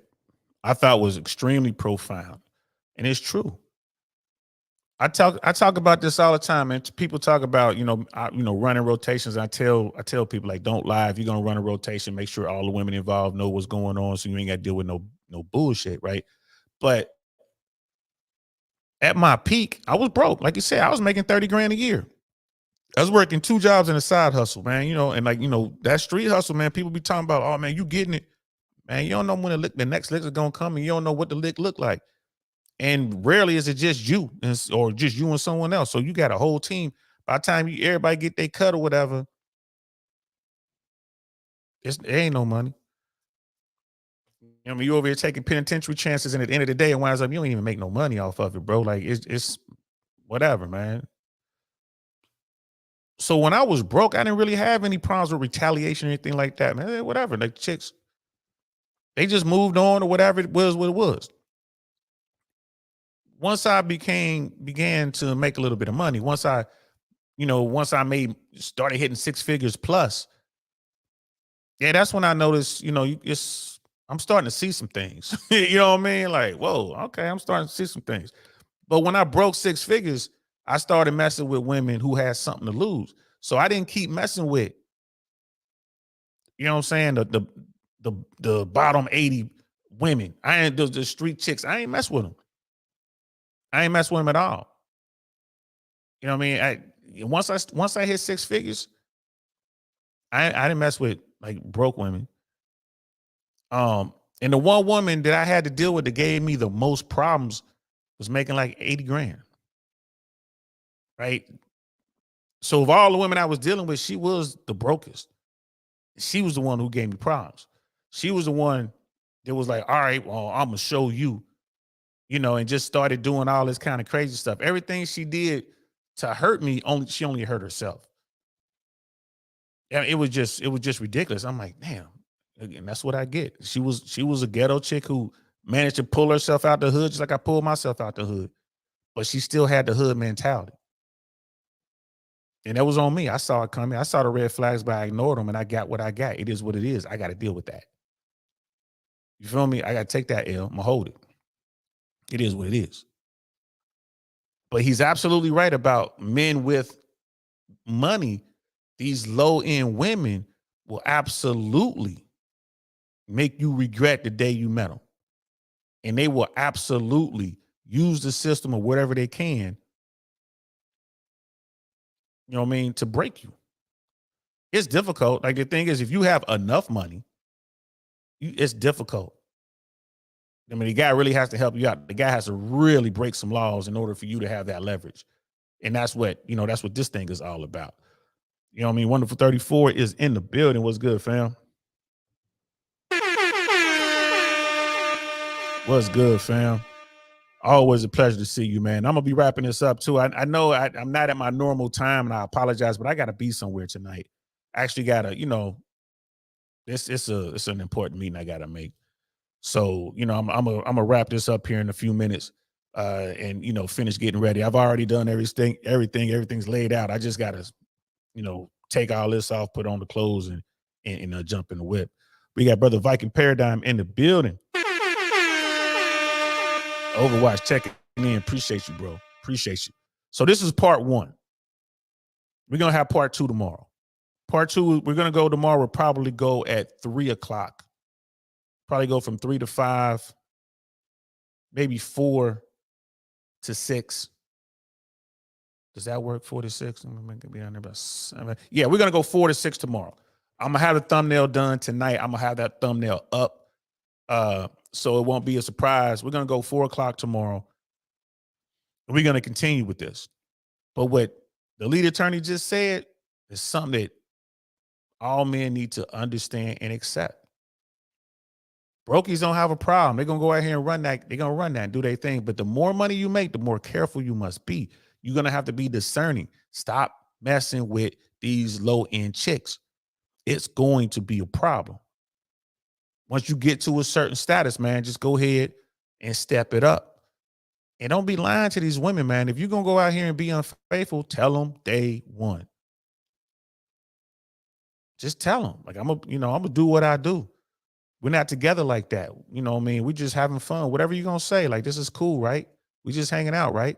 I thought was extremely profound. And it's true. I talk about this all the time, and people talk about running rotations. I tell people, like, don't lie. If you're gonna run a rotation, make sure all the women involved know what's going on, so you ain't got to deal with no bullshit, right? But at my peak, I was broke. Like you said, I was making 30 grand a year. I was working 2 jobs and a side hustle, man. And that street hustle, man. People be talking about, oh man, you getting it, man. You don't know when the next lick is gonna come, and you don't know what the lick look like. And rarely is it just you or just you and someone else. So you got a whole team. By the time everybody get their cut or whatever, there ain't no money. You over here taking penitentiary chances, and at the end of the day, it winds up you don't even make no money off of it, bro. Like it's whatever, man. So when I was broke, I didn't really have any problems with retaliation or anything like that, man. Whatever, like chicks, they just moved on or whatever it was, what it was. Once I began to make a little bit of money, once I started hitting 6 figures plus, yeah, that's when I noticed, I'm starting to see some things. You know what I mean? Like, whoa, okay, I'm starting to see some things. But when I broke 6 figures, I started messing with women who had something to lose. So I didn't keep messing with, you know what I'm saying, the bottom 80 women. I ain't the street chicks. I ain't mess with them. I ain't mess with them at all. You know what I mean? Once I hit 6 figures, I didn't mess with like broke women. And the one woman that I had to deal with that gave me the most problems was making like 80 grand. Right? So of all the women I was dealing with, she was the brokest. She was the one who gave me problems. She was the one that was like, all right, well, I'm gonna show you, and just started doing all this kind of crazy stuff. Everything she did to hurt me, she only hurt herself. And it was just ridiculous. I'm like, damn, again, that's what I get. She was a ghetto chick who managed to pull herself out the hood just like I pulled myself out the hood. But she still had the hood mentality. And that was on me. I saw it coming. I saw the red flags, but I ignored them, and I got what I got. It is what it is. I got to deal with that. You feel me? I got to take that L. I'm going to hold it. It is what it is. But he's absolutely right about men with money. These low-end women will absolutely make you regret the day you met them. And they will absolutely use the system or whatever they can, you know what I mean, to break you. It's difficult. Like the thing is, if you have enough money, it's difficult. I mean, the guy really has to help you out. The guy has to really break some laws in order for you to have that leverage. And that's what this thing is all about. You know what I mean? Wonderful 34 is in the building. What's good, fam? What's good, fam? Always a pleasure to see you, man. I'm gonna be wrapping this up too. I know I'm not at my normal time, and I apologize, but I gotta be somewhere tonight. I actually gotta, it's an important meeting I gotta make. So, I'm gonna wrap this up here in a few minutes, and finish getting ready. I've already done everything. Everything's laid out. I just gotta, take all this off, put on the clothes, and jump in the whip. We got Brother Viking Paradigm in the building. Overwatch checking in. Appreciate you, bro. Appreciate you. So this is part 1. We're gonna have part 2 tomorrow. Part 2, we're gonna go tomorrow. We'll probably go at 3:00. Probably go from 3 to 5, maybe 4 to 6. Does that work? 4 to 6? I'm gonna be on there about 7. Yeah, we're gonna go 4 to 6 tomorrow. I'm gonna have the thumbnail done tonight. I'm gonna have that thumbnail up. So it won't be a surprise. We're gonna go 4:00 tomorrow. And we're gonna continue with this. But what the lead attorney just said is something that all men need to understand and accept. Brokies don't have a problem. They're gonna go out here and run that. They're gonna run that and do their thing. But the more money you make, the more careful you must be. You're gonna have to be discerning. Stop messing with these low-end chicks. It's going to be a problem. Once you get to a certain status, man, just go ahead and step it up. And don't be lying to these women, man. If you're gonna go out here and be unfaithful, tell them day one. Just tell them, like, I'm gonna do what I do. We're not together like that. You know what I mean? We just having fun. Whatever you're gonna say, like, this is cool, right? We just hanging out, right?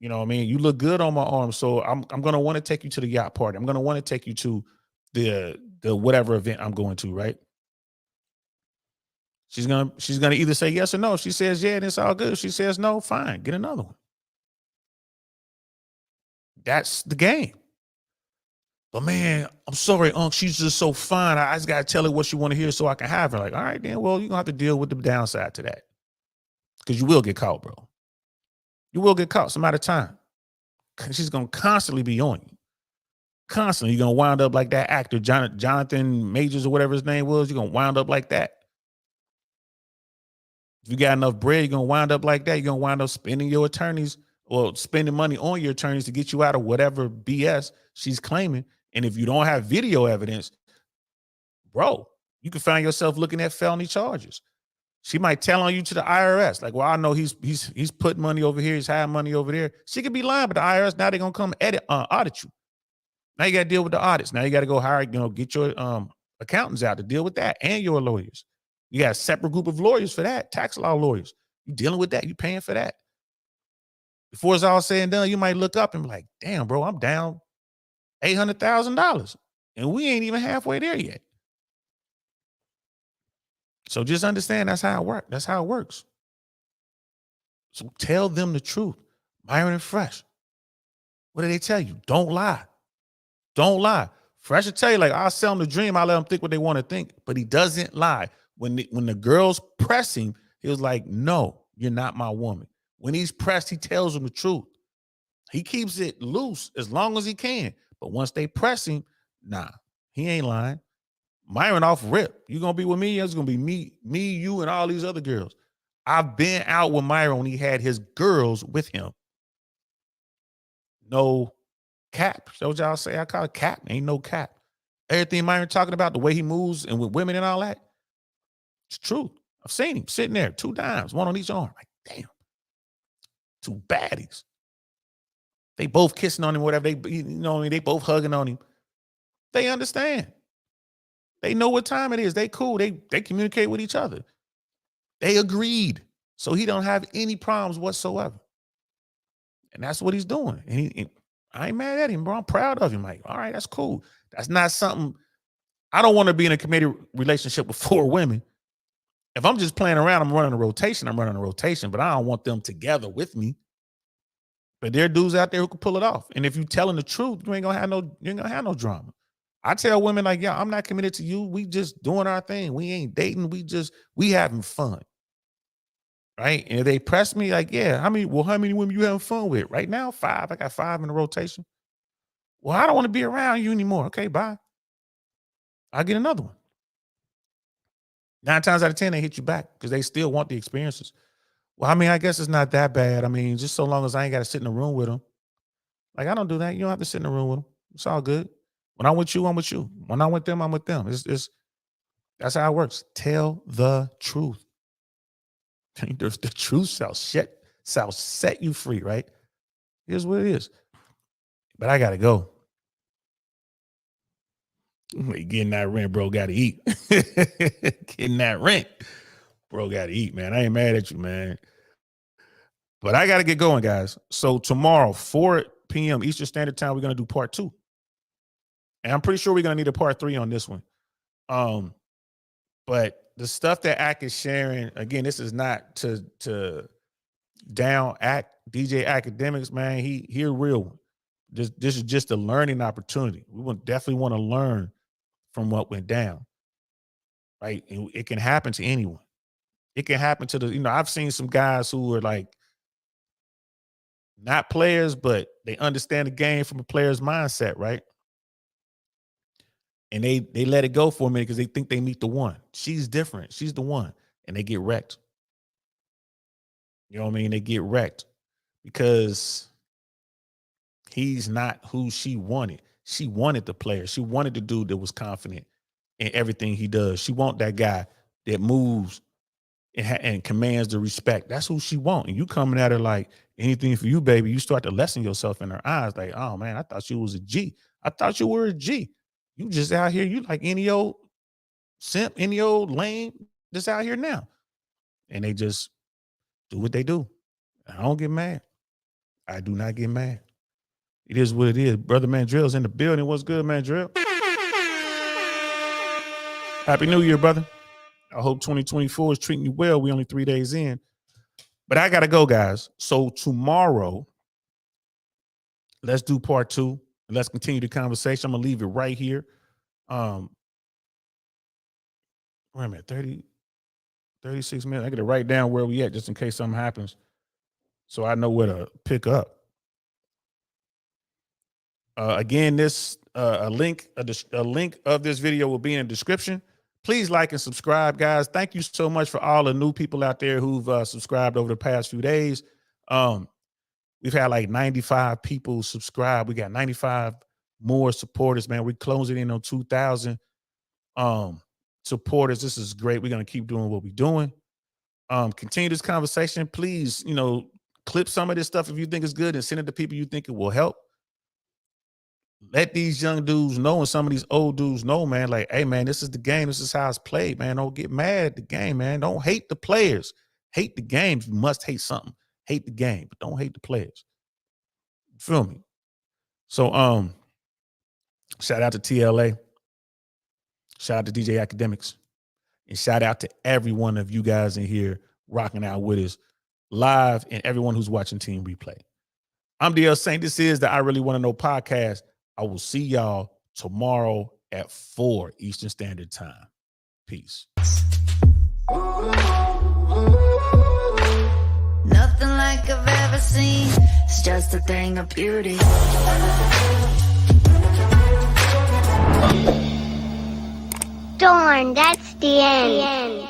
You know what I mean? You look good on my arm, so I'm gonna want to take you to the yacht party. I'm gonna want to take you to the whatever event I'm going to, right? She's gonna either say yes or no. If she says yeah, then it's all good. If she says no, fine, get another one. That's the game. But man, I'm sorry, Unc. She's just so fine. I just gotta tell her what she want to hear so I can have her. Like, all right, then. Well, you're gonna have to deal with the downside to that. Because you will get caught, bro. You will get caught some out of time. She's gonna constantly be on you. Constantly. You're gonna wind up like that actor, Jonathan Majors or whatever his name was. You're gonna wind up like that. If you got enough bread, you're gonna wind up like that. You're gonna wind up spending your attorneys or spending money on your attorneys to get you out of whatever BS she's claiming. And if you don't have video evidence, bro, you can find yourself looking at felony charges. She might tell on you to the IRS. Like, well, I know he's putting money over here, he's hiding money over there. She could be lying, but the IRS, now they're gonna come audit you. Now you gotta deal with the audits. Now you gotta go hire, get your accountants out to deal with that and your lawyers. You got a separate group of lawyers for that, tax law lawyers. You dealing with that, you paying for that. Before it's all said and done, you might look up and be like, damn, bro, I'm down $800,000. And we ain't even halfway there yet. So just understand that's how it works. That's how it works. So tell them the truth. Myron and Fresh. What do they tell you? Don't lie. Don't lie. Fresh will tell you, like, I'll sell them the dream. I'll let them think what they want to think. But he doesn't lie. When the girls press him, he was like, no, you're not my woman. When he's pressed, he tells them the truth. He keeps it loose as long as he can. But once they press him, nah, he ain't lying. Myron off rip. You gonna be with me? It's gonna be me, you, and all these other girls. I've been out with Myron when he had his girls with him. No cap. So what y'all say? I call it cap. Ain't no cap. Everything Myron talking about, the way he moves and with women and all that, it's true. I've seen him sitting there, 2 dimes, one on each arm. Like, damn, 2 baddies. They both kissing on him, whatever. They both hugging on him. They understand. They know what time it is. They cool. They communicate with each other. They agreed. So he don't have any problems whatsoever. And that's what he's doing. And I ain't mad at him, bro. I'm proud of him. Like, all right, that's cool. That's not something. I don't want to be in a committed relationship with 4 women. If I'm just playing around, I'm running a rotation. But I don't want them together with me. But there are dudes out there who can pull it off. And if you telling the truth, you ain't gonna have no drama. I tell women, like, yeah, I'm not committed to you. We just doing our thing. We ain't dating. We having fun. Right? And if they press me, like, yeah, how many women you having fun with? Right now, 5. I got 5 in the rotation. Well, I don't want to be around you anymore. Okay, bye. I'll get another one. 9 times out of 10, they hit you back because they still want the experiences. Well, I mean, I guess it's not that bad. I mean, just so long as I ain't got to sit in a room with them. Like, I don't do that. You don't have to sit in a room with them. It's all good. When I'm with you, I'm with you. When I'm with them, I'm with them. That's how it works. Tell the truth. The truth shall set you free, right? Here's what it is. But I gotta go. Getting that rent, bro, gotta eat. Getting that rent, bro, gotta eat, man. I ain't mad at you, man. But I gotta get going, guys. So tomorrow, 4 p.m. Eastern Standard Time, we're gonna do part 2. And I'm pretty sure we're gonna need a part 3 on this one. But the stuff that Ak is sharing, again, this is not to down Ak, DJ Akademiks, man. He a real one. This is just a learning opportunity. We would definitely want to learn from what went down. Right? And it can happen to anyone. It can happen to I've seen some guys who are like not players, but they understand the game from a player's mindset, right? And they let it go for a minute because they think they meet the one. She's different. She's the one. And they get wrecked. You know what I mean? They get wrecked because he's not who she wanted. She wanted the player. She wanted the dude that was confident in everything he does. She want that guy that moves and commands the respect. That's who she want. And you coming at her like anything for you, baby. You start to lessen yourself in her eyes. Like, oh man, I thought you was a G. I thought you were a G. You just out here. You like any old simp, any old lame, just out here now. And they just do what they do. I don't get mad. I do not get mad. It is what it is. Brother Mandrill's in the building. What's good, Mandrill? Happy New Year, brother. I hope 2024 is treating you well. We only 3 days in. But I got to go, guys. So tomorrow, let's do part 2. And let's continue the conversation. I'm going to leave it right here. Wait a minute, 36 minutes. I got to write down where we at just in case something happens so I know where to pick up. Again, this a link of this video will be in the description. Please like and subscribe, guys. Thank you so much for all the new people out there who've subscribed over the past few days. We've had like 95 people subscribe. We got 95 more supporters, man. We're closing in on 2,000 supporters. This is great. We're going to keep doing what we're doing. Continue this conversation. Please, clip some of this stuff if you think it's good and send it to people you think it will help. Let these young dudes know and some of these old dudes know, man, like, hey, man, this is the game. This is how it's played, man. Don't get mad at the game, man. Don't hate the players. Hate the game. You must hate something. Hate the game, but don't hate the players. You feel me? So, shout out to TLA. Shout out to DJ Akademiks. And shout out to every one of you guys in here rocking out with us live and everyone who's watching Team Replay. I'm DL Saint. This is the I Really Want to Know podcast. I will see y'all tomorrow at 4 Eastern Standard Time. Peace. Nothing like I've ever seen. It's just a thing of beauty. Darn, that's the end.